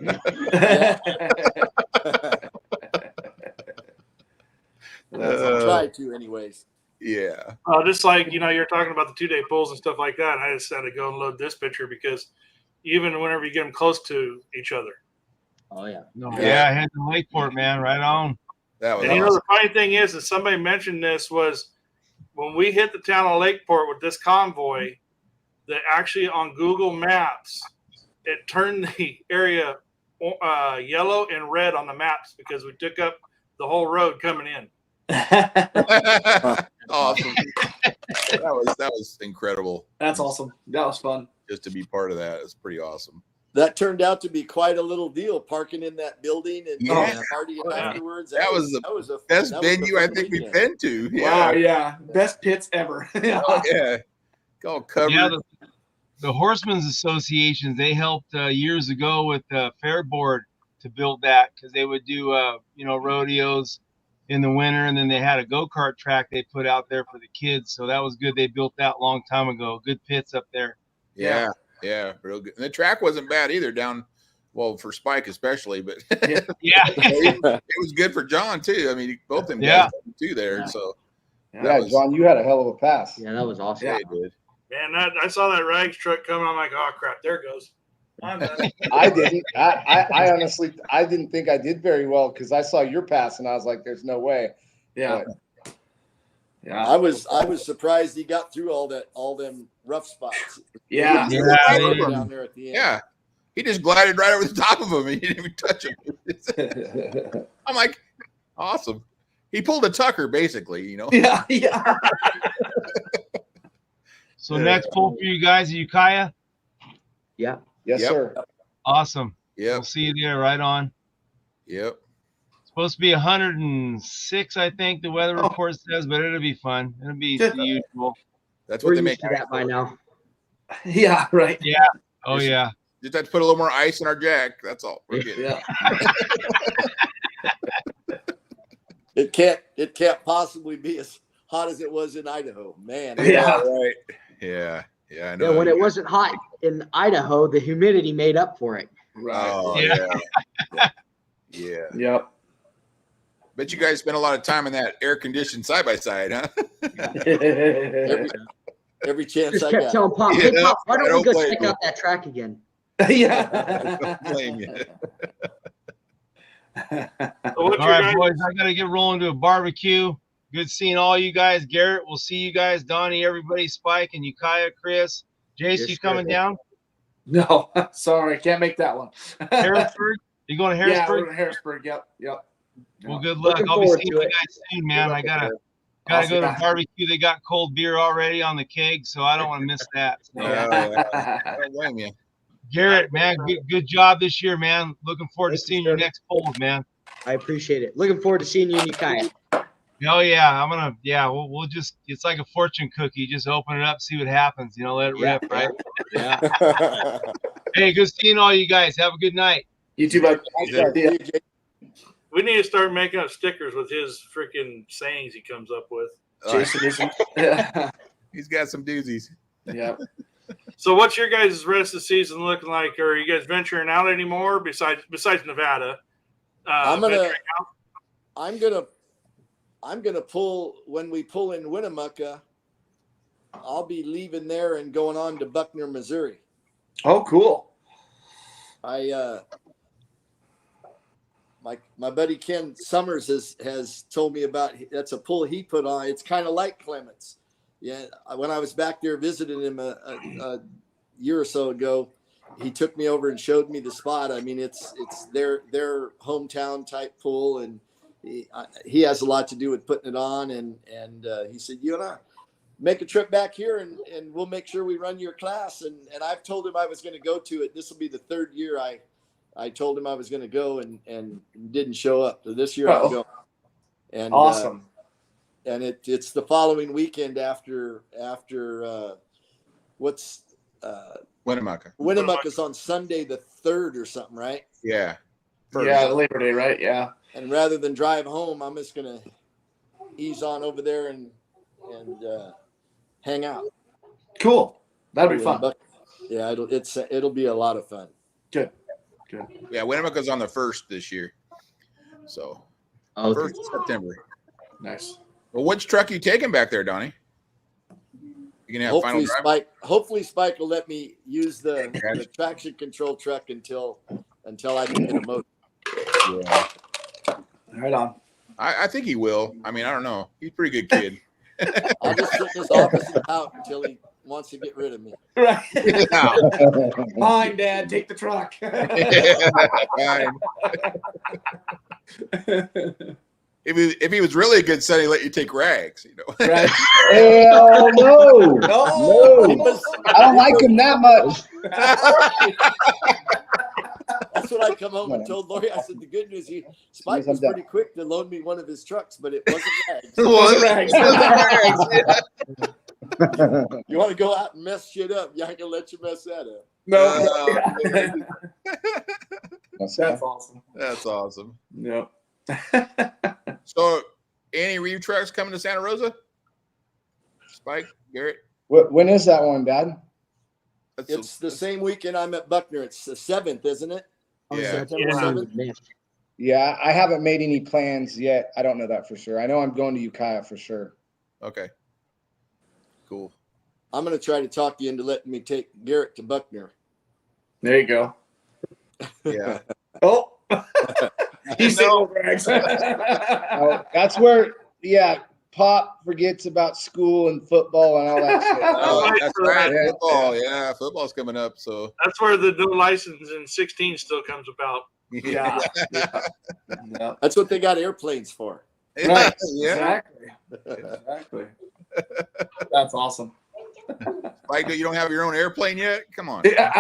Yeah. to, anyways. Yeah. Just like, you're talking about the 2-day pulls and stuff like that. I just had to go and load this picture because even whenever you get them close to each other. Oh yeah. No, Yeah. yeah, I had to Lakeport, man, right on. That was And awesome. the funny thing is that somebody mentioned this was when we hit the town of Lakeport with this convoy, that actually on Google Maps, it turned the area yellow and red on the maps because we took up the whole road coming in. Awesome. That was incredible. That's awesome. That was fun. Just to be part of that. It's pretty awesome. That turned out to be quite a little deal, parking in that building and Yeah. partying afterwards. That was the best venue I think we've been to. Yeah. Wow, yeah. Best pits ever. Oh, yeah. All covered. Yeah, the Horsemen's Associations, they helped years ago with Fair Board to build that because they would do, rodeos in the winter, and then they had a go-kart track they put out there for the kids. So that was good. They built that a long time ago. Good pits up there. Yeah, real good. And the track wasn't bad either down, well, for Spike especially, but Yeah. it was good for John too. I mean, both them guys too there. Yeah. So Yeah, John, you had a hell of a pass. Yeah, that was awesome. yeah, they did. Man, I saw that rags truck coming. I'm like, oh crap, there it goes. I'm done. I didn't. I honestly, I didn't think I did very well because I saw your pass and I was like, "There's no way." Yeah. But Yeah. I was surprised he got through all them rough spots. Yeah. He Yeah. was down there at the end. Yeah. He just glided right over the top of him and he didn't even touch him. I'm like, awesome. He pulled a Tucker basically, Yeah. Yeah. So next pull for you guys, Ukiah. Yeah. yes, Yep. sir. Awesome. Yep. We'll see you there. Right on. Yep. Supposed to be 106, I think the weather report says, but it'll be fun. It'll be Good. the usual. That's what We're they used make. to that by now. Yeah. Right. Oh yeah. Just have to put a little more ice in our jack. That's all. We're good. Yeah. It can't possibly be as hot as it was in Idaho, man. Yeah. Right. Yeah. Yeah. I know. Yeah, when it wasn't hot in Idaho, the humidity made up for it. Right. Oh, Yeah. yeah. Yeah. Yep. Bet you guys spent a lot of time in that air conditioned side by side, huh? Every chance Just I kept got. telling Pop, "Hey Yeah, Pop, why I don't we don't go blame check you. out that track again?" Yeah. Don't blame you. So what's All your right, guys' boys. I gotta get rolling to a barbecue. Good seeing all you guys. Garrett, we'll see you guys. Donnie, everybody, Spike, and Ukiah, Chris. Jace, Yes, you coming sir. down? No, sorry, can't make that one. Harrisburg? You going to Yeah, Harrisburg? we're in Harrisburg. Yep. Well, good luck. Looking I'll be forward seeing to you it. guys soon, man. I gotta go Awesome. to the barbecue. They got cold beer already on the keg, so I don't want to miss that. So, I don't blame you. Garrett, man, good job this year, man. Looking forward to Thank you, seeing your sir. next polls, man. I appreciate it. Looking forward to seeing you in Ukiah. Oh yeah, we'll just, it's like a fortune cookie. Just open it up, see what happens. Let it rip, right? Yeah. Hey, good seeing all you guys. Have a good night. You too, bud. Yeah. Yeah. We need to start making up stickers with his freaking sayings he comes up with. Jason is. Yeah. He's got some doozies. Yep. So what's your guys' rest of the season looking like? Are you guys venturing out anymore besides Nevada? I'm venturing out? gonna pull when we pull in Winnemucca. I'll be leaving there and going on to Buckner, Missouri. Oh, cool. My buddy Ken Summers has told me about, that's a pull he put on. It's kind of like Clements. Yeah, when I was back there visiting him a year or so ago, he took me over and showed me the spot. I mean, it's their hometown type pull, and he has a lot to do with putting it on. And he said, "You and I make a trip back here, and we'll make sure we run your class." And I've told him I was going to go to it. This will be the third year I told him I was going to go and didn't show up. So this year I'm going. And Awesome. And it's the following weekend after what's Winnemucca. Winnemucca's on Sunday the 3rd or something, right? Yeah. Yeah, Labor Day, right? Yeah. And rather than drive home, I'm just gonna ease on over there and hang out. Cool. That'll be fun. But yeah, it'll be a lot of fun. Good. Yeah, Winnemucca's on the 1st this year. So Okay. 1st of September. Nice. Well, which truck are you taking back there, Donnie? You gonna have Hopefully, final drive? Spike will let me use the traction control truck until I can get a motor. Yeah. Right on. I think he will. I mean, I don't know. He's a pretty good kid. I'll just sit in his office and pout until he wants to get rid of me. Right. Yeah. Fine, Dad. Take the truck. Fine. If he was really a good son, he'd let you take rags, you know. Right. Hell no. No. No. I don't like him that much. That's what I come home and told Lori. I said, the good news, Spike was pretty quick to loan me one of his trucks, but it wasn't rags. It wasn't rags. You want to go out and mess shit up, you ain't gonna let you mess that up. No. That's awesome. That's awesome. Yep. So, any Reeve trucks coming to Santa Rosa? Spike, Garrett? When is that one, Dad? It's the same weekend I'm at Buckner. It's the 7th, isn't it? Yeah. September 7th. Yeah, I haven't made any plans yet. I don't know that for sure. I know I'm going to Ukiah for sure. Okay. Cool. I'm going to try to talk you into letting me take Garrett to Buckner. There you go. Yeah. Oh. He's No. rags. Oh, that's where, Pop forgets about school and football and all that shit. Oh, that's right. Yeah. Football. Yeah, football's coming up. So That's where the no license in 16 still comes about. Yeah. Yeah. That's what they got airplanes for. Right. Yeah. Exactly. That's awesome. Spike, you don't have your own airplane yet? Come on. Yeah.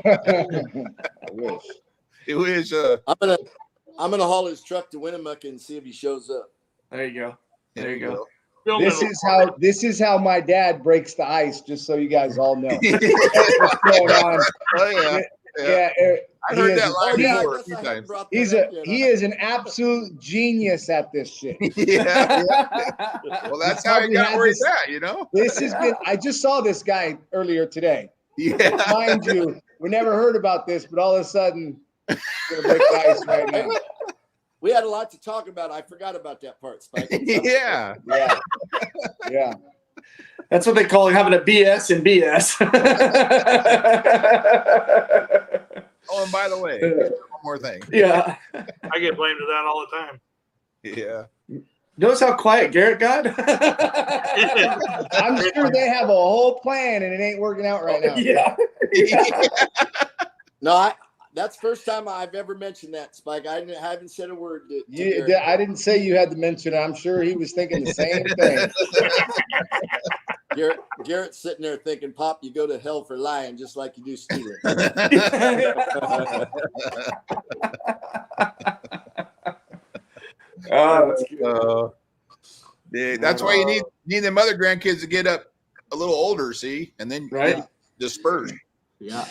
I wish. It was I'm gonna haul his truck to Winnemucca and see if he shows up. There you go. There you go. This is how my dad breaks the ice, just so you guys all know. What's going on. Oh yeah. I he heard is- that line Yeah, I before a guess few I haven't times. brought that up yet. He is an absolute genius at this shit. Yeah. Well, that's how he Probably got had where he's this- at, you know? This has been I just saw this guy earlier today. Yeah. Mind you, we never heard about this, but all of a sudden it's gonna break the ice right now. We had a lot to talk about. I forgot about that part, Spike. Yeah. Yeah. Yeah. That's what they call having a BS and BS. Oh, and by the way, one more thing. Yeah. I get blamed for that all the time. Yeah. Notice how quiet Garrett got? I'm sure they have a whole plan and it ain't working out right now. Yeah. No, that's the first time I've ever mentioned that, Spike. I haven't said a word to Garrett. I didn't say you had to mention it. I'm sure he was thinking the same thing. Garrett's sitting there thinking, Pop, you go to hell for lying just like you do stealing. Oh, that's good. Yeah, that's why you need them other grandkids to get up a little older, see, and then Right. disperse. Yeah.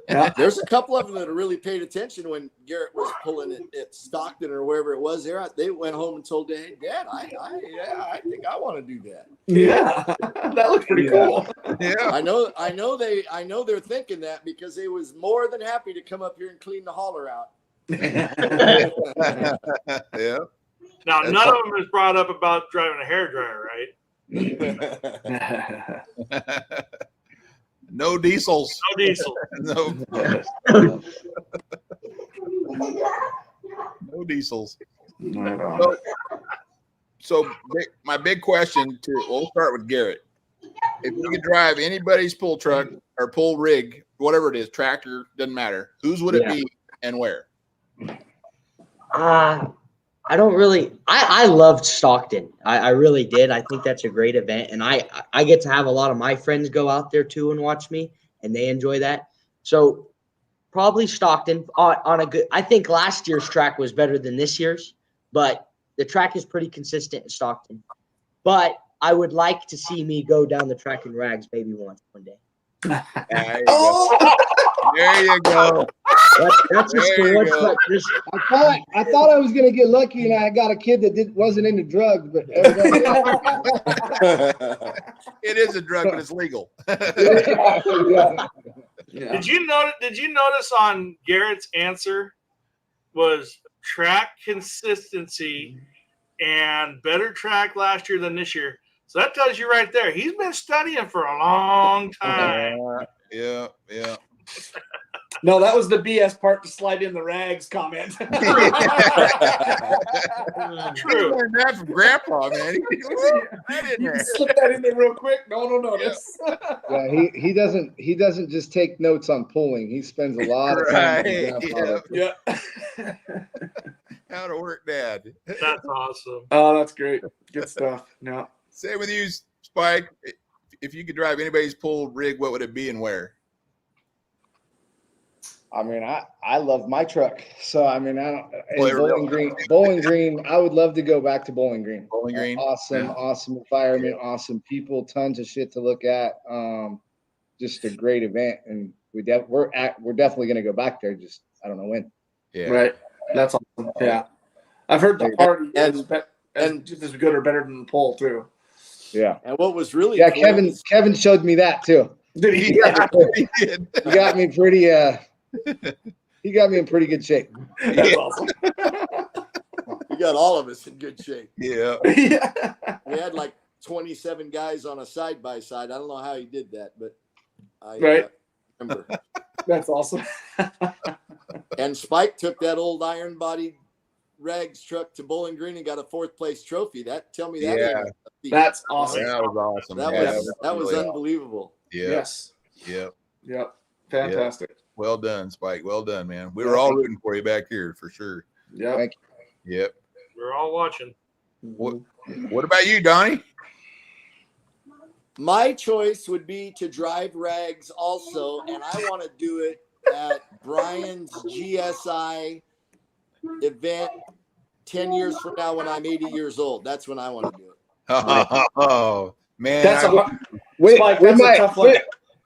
Yeah. There's a couple of them that really paid attention when Garrett was pulling it at Stockton or wherever it was. They went home and told Dad, hey, Dad, I think I want to do that. Yeah. That looks pretty cool. Yeah. I know they're thinking that because they was more than happy to come up here and clean the holler out. Yeah. Now, That's none of them is brought up about driving a hairdryer, right? No diesels. No diesel. No. No diesels. So my big question we'll start with Garrett. If you could drive anybody's pull truck or pull rig, whatever it is, tractor, doesn't matter. Whose would it be and where? I don't really. I loved Stockton. I really did. I think that's a great event, and I get to have a lot of my friends go out there too and watch me, and they enjoy that. So probably Stockton on a good. I think last year's track was better than this year's, but the track is pretty consistent in Stockton. But I would like to see me go down the track in rags maybe one day. There you go. That's just There you go. I thought I was gonna get lucky and I got a kid that wasn't into drugs, but evidently, It is a drug, but it's legal. yeah. Yeah. Did you notice on Garrett's answer was track consistency and better track last year than this year. So that tells you right there, he's been studying for a long time. Yeah. No, that was the BS part to slide in the rags comment. True. True. Learned that from Grandpa, man. He You can slip that in there real quick. No one will notice. Yeah, he doesn't just take notes on pulling. He spends a lot of time with his grandfather. Yeah. How to work, Dad. That's awesome. Oh, that's great. Good stuff. No. Same with you, Spike. If you could drive anybody's pull rig, what would it be and where? I mean, I love my truck. So I mean, Bowling Green. I would love to go back to Bowling Green. Bowling Green. Awesome environment, awesome people, tons of shit to look at. Just a great event, and we're definitely going to go back there. Just I don't know when. Yeah. Right. That's awesome. Yeah. I've heard the party is just as good or better than the poll too. Yeah. And what was really cool Kevin showed me that too. Did he? Yeah, he did. He got me pretty. He got me in pretty good shape. That's awesome. You got all of us in good shape. Yeah. We had like 27 guys on a side by side. I don't know how he did that, but I remember. That's awesome. And Spike took that old iron body rags truck to Bowling Green and got a 4th place trophy. Tell me that. Yeah. That's awesome. That was awesome. That was really unbelievable. Yeah. Yes. Yep. Yep. Fantastic. Well done, Spike. Well done, man. We were all rooting for you back here for sure. Yep. Thank Yep. We're all watching. What about you, Donnie? My choice would be to drive rags also, and I want to do it at Brian's GSI event 10 years from now when I'm 80 years old. That's when I want to do it. Oh, man. That's a tough one.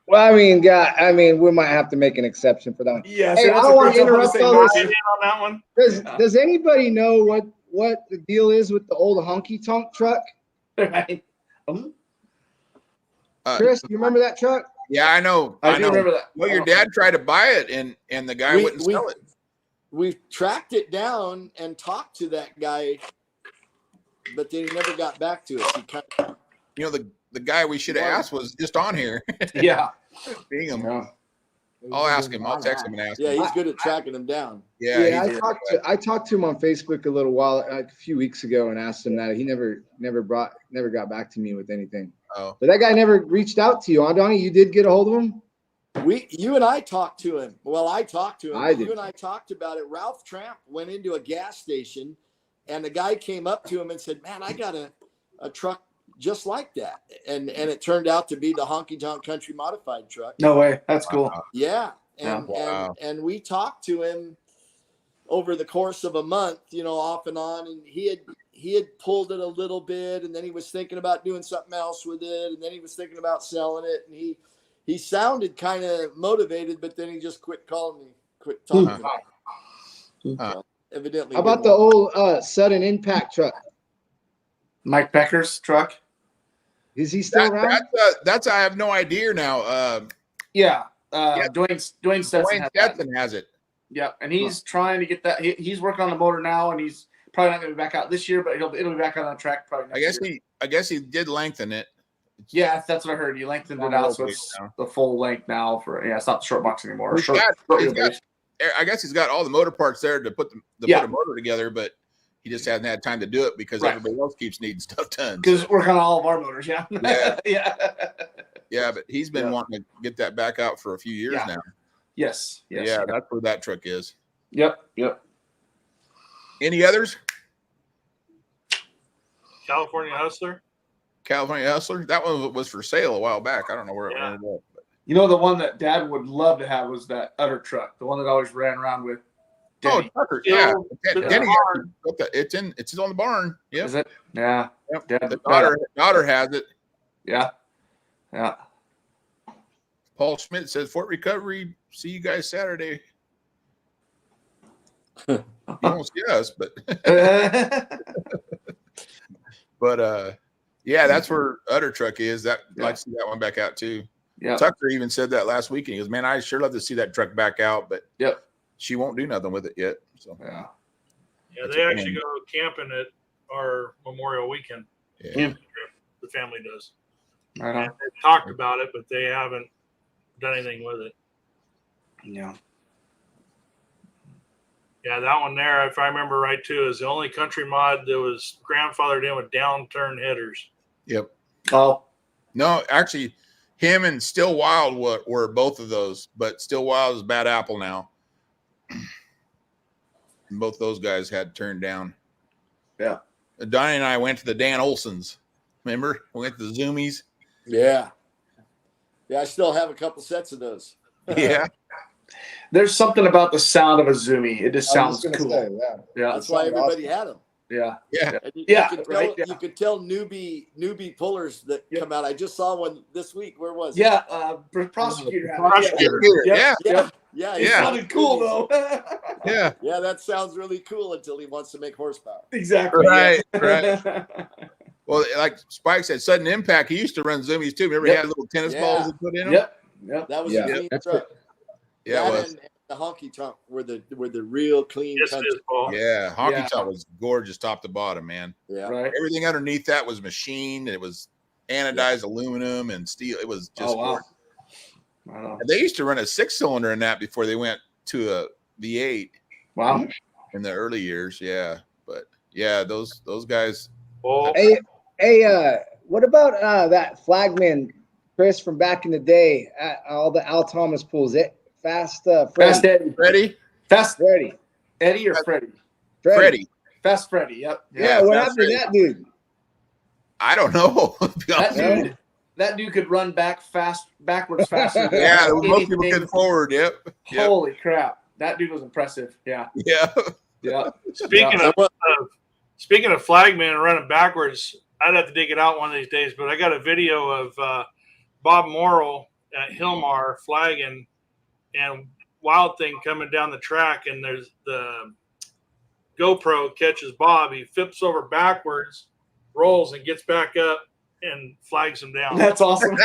Well, I mean, we might have to make an exception for that one. Yeah. Hey, I don't want to interrupt all this. In on that one? Does anybody know what the deal is with the old honky tonk truck? Right. Chris, you remember that truck? Yeah, I know. I do remember that. Well, your dad tried to buy it, and the guy wouldn't sell it. We tracked it down and talked to that guy, but then he never got back to us. He kind of, the guy we should have asked was just on here. Yeah. Bingham. I'll ask him. I'll text him and ask him. yeah, he's good at tracking them down. Yeah, I talked to him on Facebook a little while, a few weeks ago, and asked him that. He never got back to me with anything. Oh. But that guy never reached out to you, huh, Donnie? You did get a hold of him? You and I talked to him. Well, I talked to him. I did. You and I talked about it. Ralph Tramp went into a gas station, and the guy came up to him and said, "Man, I got a truck just like that," and it turned out to be the Honky Tonk Country Modified truck. No way. That's cool. Yeah, and we talked to him over the course of a month, off and on, and he had pulled it a little bit, and then he was thinking about doing something else with it, and then he was thinking about selling it, and he sounded kind of motivated, but then he just quit calling me, quit talking. Evidently. How about the old sudden impact truck? Mike Becker's truck. Is he still around? That's I have no idea now. Yeah. Dwayne Stetson has it. Yeah, and he's trying to get that. He's working on the motor now, and he's probably not going to be back out this year, but it'll be back on the track probably next year. I guess he did lengthen it. Yeah, that's what I heard. He lengthened it out, so it's the full length now. It's not the short box anymore. I guess he's got all the motor parts there to put put a motor together, but he just hasn't had time to do it because everybody else keeps needing stuff done. Because we're on all of our motors, yeah. Yeah, but he's been wanting to get that back out for a few years now. Yes. Yeah, that's where that truck is. Yep. Any others? California Hustler. That one was for sale a while back. I don't know where it ended up. The one that Dad would love to have was that other truck, the one that always ran around with Denny. Oh, Tucker. Yeah. Denny, it's on the barn. Yeah. Is it? Yeah. Yep. The daughter has it. Yeah. Paul Schmidt says Fort Recovery. See you guys Saturday. You won't see us, but that's where Utter Truck is. I'd like to see that one back out too. Yeah. Tucker even said that last weekend. He goes, "Man, I sure love to see that truck back out, but she won't do nothing with it yet." So they actually go camping at our Memorial Weekend. Yeah. The family does. Right And on. they've talked about it, but they haven't done anything with it. Yeah. Yeah, that one there, if I remember right too, is the only country mod that was grandfathered in with downturn headers. Yep. Oh, No, actually, him and Still Wild were both of those, but Still Wild is Bad Apple now. And both those guys had turned down. yeah. Donnie and I went to the Dan Olsons. Remember? We went to the Zoomies. Yeah. Yeah, I still have a couple sets of those. Yeah. There's something about the sound of a Zoomie. It just I was sounds just cool. gonna say, yeah. Yeah. That's why everybody had them. Yeah. Yeah. And you, Yeah, you could tell, right, yeah. you could tell newbie pullers that Yep. come out. I just saw one this week. Where was it? Yeah. Prosecutor. had it. Prosecutor. Yeah. Yeah. Yeah. It Yeah. sounded cool though. Yeah. Yeah, that sounds really cool until he wants to make horsepower. Exactly. Right, yeah. Well, like Spike said, Sudden Impact, he used to run Zoomies too. Remember, Yep. he had little tennis Yeah. balls he put in them? Yep. Yep. That was Yeah, a clean that's truck. Yeah, it That was. and the honky tonk were the real clean Yes, it country. is, Paul. Yeah. Honky Yeah. Tonk was gorgeous top to bottom, man. Yeah. Right. Everything underneath that was machined. It was anodized aluminum and steel. It was just Oh wow. gorgeous. I know. And they used to run a 6-cylinder in that before they went to a V8 Wow. in the early years. Yeah. But yeah, those guys. Well, Hey, what about that flagman Chris from back in the day at all the Al Thomas pools? Fast Fast Freddy. Eddie. Freddie? Fast Freddie. Eddie or Freddie? Freddie. Fast Freddie. Yep. Yeah, what Fast happened to Freddie. that dude? I don't know. That dude could run backwards faster. than Yeah, most people anything. get forward. Yep. Yep. Holy crap. That dude was impressive. Yeah. Yeah. Yeah. speaking of flagman and running backwards, I'd have to dig it out one of these days, but I got a video of Bob Morrill at Hillmar flagging and Wild Thing coming down the track, and there's the GoPro catches Bob. He flips over backwards, rolls, and gets back up and flags him down. That's awesome.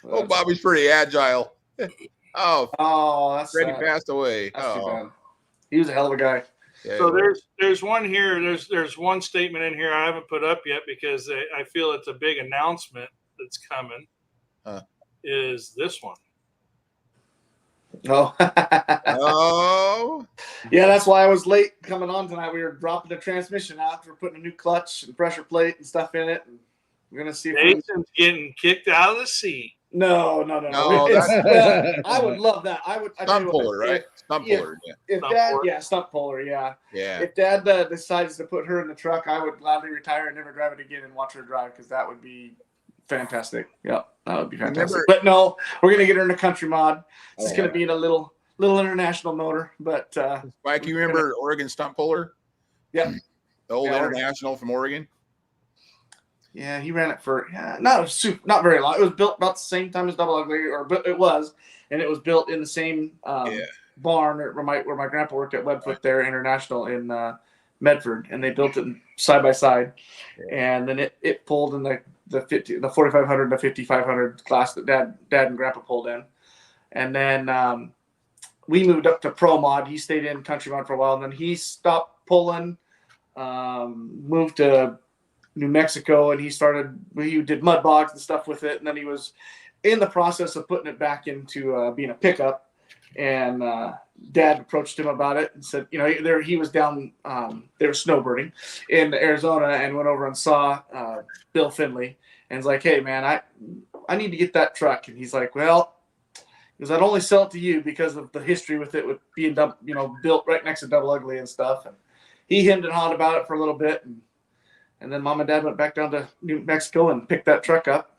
Oh, Bobby's pretty agile. Oh, that's Freddie sad. passed away. That's too Oh, bad. He was a hell of a guy. yeah. So there's one here. There's one statement in here I haven't put up yet because I feel it's a big announcement that's coming. Is this one? Oh. Oh, Yeah, that's why I was late coming on tonight. We were dropping the transmission out. We're putting a new clutch and pressure plate and stuff in it. And we're gonna see. Jason's getting kicked out of the seat. No. No, I would love that. I tell stump you what, puller, right? Stump yeah. puller. Yeah. If Stump Dad, puller. yeah, stump puller, yeah. Yeah. If Dad decides to put her in the truck, I would gladly retire and never drive it again and watch her drive because that would be fantastic. Yep, that would be fantastic. But no, we're gonna get her in a country mod. It's gonna be in a little international motor. But Mike, you remember Oregon Stump Puller? yeah, The old Yeah, international from Oregon? yeah, he ran it for not very long. It was built about the same time as Double Ugly, it was built in the same barn where my grandpa worked at Webfoot there International in Medford, and they built it side by side, and then it pulled in the 4500 and the 5500 class that dad and grandpa pulled in, and then we moved up to Pro Mod. He stayed in Country Mod for a while, and then he stopped pulling, moved to New Mexico, and he did mud bogs and stuff with it, and then he was in the process of putting it back into being a pickup, and Dad approached him about it and said, he was down, they were snowbirding in Arizona, and went over and saw Bill Finley, and was like, hey man, I need to get that truck. And he's like, well, because I'd only sell it to you because of the history with it, with being built right next to Double Ugly and stuff. And he hemmed and hawed about it for a little bit, and then Mom and Dad went back down to New Mexico and picked that truck up.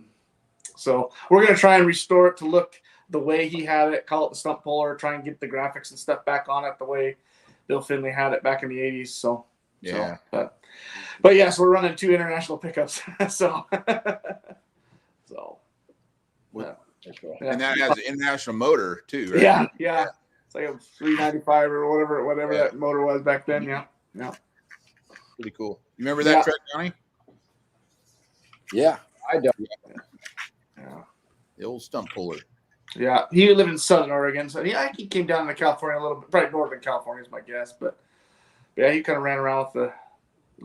So we're going to try and restore it to look the way he had it, call it the stump puller, try and get the graphics and stuff back on it the way Bill Finley had it back in the 80s. So, Yeah. but yes, we're running 2 international pickups. so. Yeah. And that has an international motor too, right? Yeah. It's like a 395 or whatever that motor was back then. Yeah. Pretty cool. You remember that truck, Donnie? Yeah. I don't. Yeah. The old stump puller. Yeah. He lived in Southern Oregon, so he came down to California a little bit, probably Northern California is my guess, but Yeah, he kind of ran around with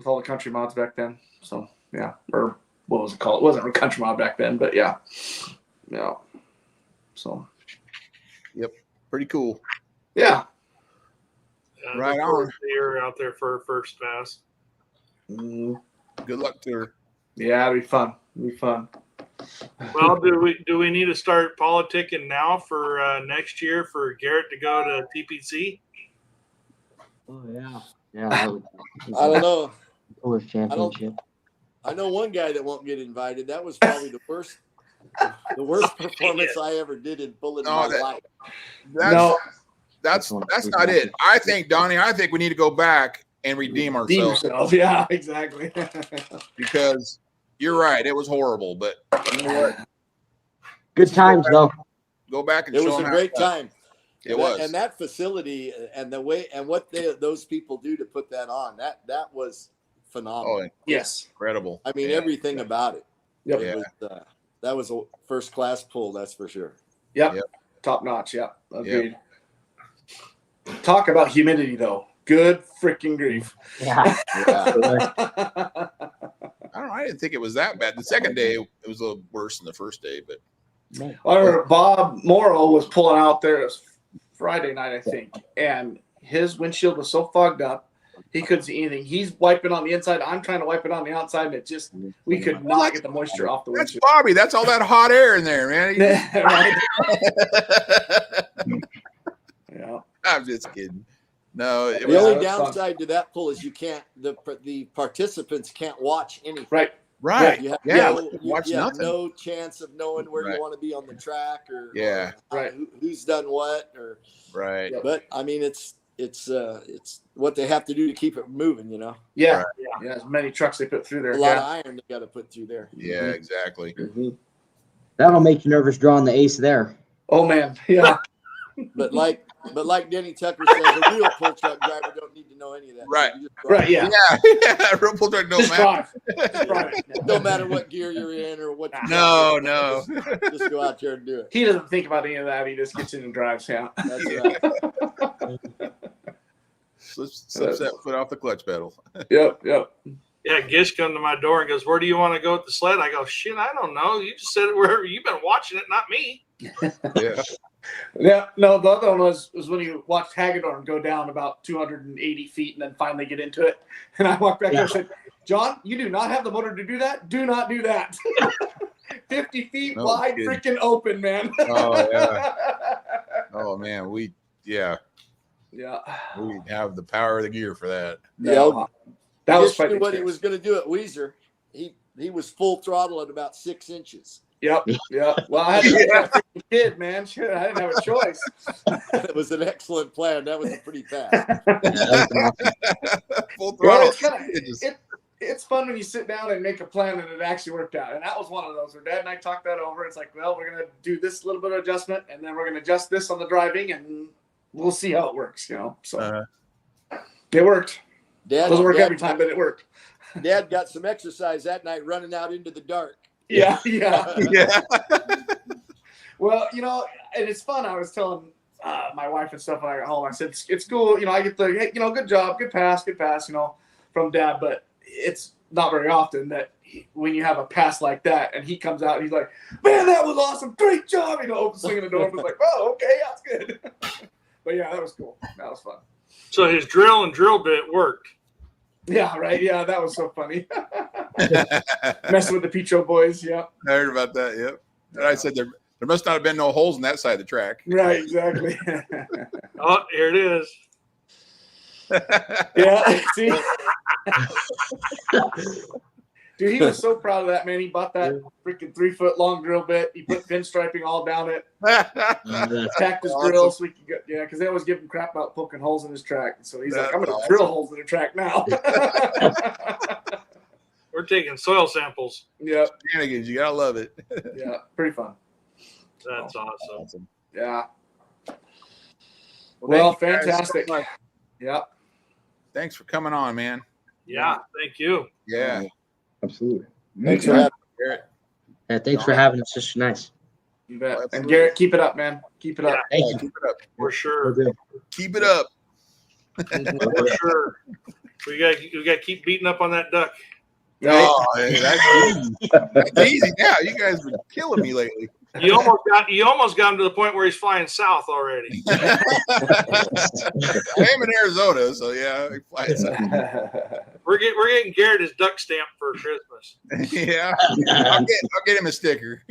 all the country mods back then. So yeah, or what was it called? It wasn't a country mod back then, but yeah. So. Yep. Pretty cool. Yeah. Right look on. forward to you're out there for her first pass. Mm, Good luck to her. yeah, it'll be fun. It'll be fun. Well, do we need to start politicking now for next year for Garrett to go to TPC? Oh yeah. Yeah. That would, I don't know. Coolest championship. I know one guy that won't get invited. That was probably the worst performance I ever did in bullet in my life. That's not it. I think, Donnie, we need to go back and redeem ourselves. Yeah, exactly. Because you're right. It was horrible, but you know what? Good times though. Go back and It show was them a how great it's done. time. It was. And that facility and the way and what those people do to put that on, that was phenomenal. Oh, Yes. incredible. I mean, Yeah. everything about it. Yep. It was, that was a first class pull, that's for sure. Yep. Top notch. Yep. Agreed. Talk about humidity though. Good freaking grief. Yeah. I don't know. I didn't think it was that bad. The second day, it was a little worse than the first day, but I remember Bob Morrow was pulling out there. It was Friday night, I think, and his windshield was so fogged up he couldn't see anything. He's wiping on the inside. I'm trying to wipe it on the outside, and it just we could not get the moisture off the that's windshield. Bobby. That's all that hot air in there, man. Right? Yeah. I'm just kidding. No, it The was only that's downside to that pull is you can't the participants can't watch anything. Right. right. You have, Watch you have nothing. no chance of knowing where Right. you want to be on the track or Right. who's done what or Right. but I mean it's what they have to do to keep it moving, you know. Yeah. Right. Yeah. As many trucks they put through there. A lot of iron they got to put through there. Yeah, exactly. That'll make you nervous drawing the ace there. Oh man. Yeah. But like Denny Tucker says, a real pull truck driver don't need to know any of that. Right. You just drive. Right. Yeah. Yeah. Real pull truck don't Just matter. drive. Just drive. No matter what gear you're in or what. You No. Just go out there and do it. He doesn't think about any of that. He just gets in and drives. Yeah. That's right. Slips that foot off the clutch pedal. Yep. Yeah, Gish come to my door and goes, "Where do you want to go with the sled?" I go, "Shit, I don't know. You just said it wherever. You've been watching it, not me." Yeah. Yeah, no, the other one was when you watched Hagedorn go down about 280 feet and then finally get into it. And I walked back there and said, "John, you do not have the motor to do that. Do not do that." 50 feet No wide, kidding. freaking open, man. Oh yeah. Oh man, we Yeah. have the power of the gear for that. No, that was What quite he was going to do at Weezer, he was full throttle at about 6 inches. Yep. Well, I had a freaking kid, man. Shit, I didn't have a choice. It was an excellent plan. That was pretty fast. Full Well, throttle. it's fun when you sit down and make a plan and it actually worked out. And that was one of those where Dad and I talked that over. It's like, well, we're going to do this little bit of adjustment and then we're going to adjust this on the driving and we'll see how it works, you know. So it worked. Doesn't work every time, but it worked. Dad got some exercise that night running out into the dark. Yeah. Yeah. Well, you know, and it's fun. I was telling my wife and stuff when I got home. I said, it's cool. You know, I get the, hey, you know, good job, good pass, you know, from Dad. But it's not very often that when you have a pass like that and he comes out and he's like, "Man, that was awesome. Great job." You know, swinging the door. And was like, "Oh, okay, that's good." But yeah, that was cool. That was fun. So his drill and drill bit worked. Yeah, right. Yeah, that was so funny. Messing with the Petro boys. Yeah. I heard about that. Yep. And I said there must not have been no holes in that side of the track. Right. Exactly. Oh, here it is. Yeah. See. Dude, he was so proud of that, man. He bought that freaking 3-foot long drill bit. He put pinstriping all down it. Tacked his drill so we could go. Yeah, because they always give him crap about poking holes in his track. So he's like, "I'm going to drill holes in the track now." We're taking soil samples. Yeah. Shenanigans, you gotta love it. Yeah. Pretty fun. That's awesome. Yeah. Well, Well, thank you guys so fantastic. much. Yeah. Thanks for coming on, man. Yeah, thank you. Yeah. Absolutely. Thanks for having Garrett. Yeah, thanks for having us. Just nice. You bet. And Absolutely. Garrett, keep it up, man. Keep it up. Thank you. Keep it up. For sure. Will do. Keep it up. For sure. We got to keep beating up on that duck. Right? Oh, hey, that's easy. Yeah, you guys have been killing me lately. You almost got him to the point where he's flying south already. I am in Arizona, so yeah, I fly south. We're getting Garrett his duck stamp for Christmas. Yeah, I'll get him a sticker.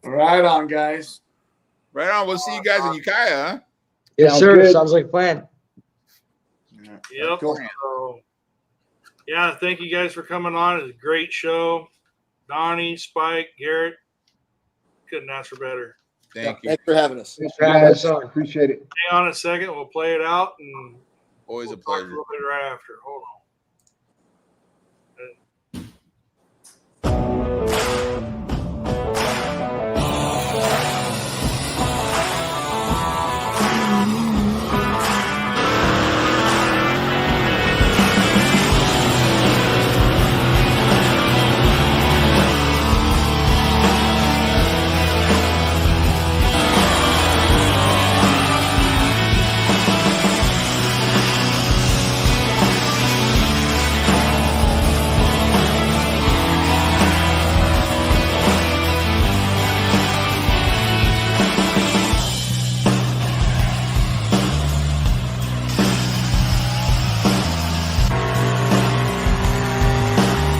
Right on, guys. Right on. We'll see you guys in Ukiah, huh? Yes, Sounds sir. good. Sounds like a plan. Yep. Cool. So, yeah, thank you guys for coming on. It was a great show. Donnie, Spike, Garrett. Couldn't ask for better. Thank you. Thanks for having us. Thanks for having us on. Appreciate it. Hang on a second. We'll play it out and Always a we'll talk a pleasure. little bit right after. Hold on.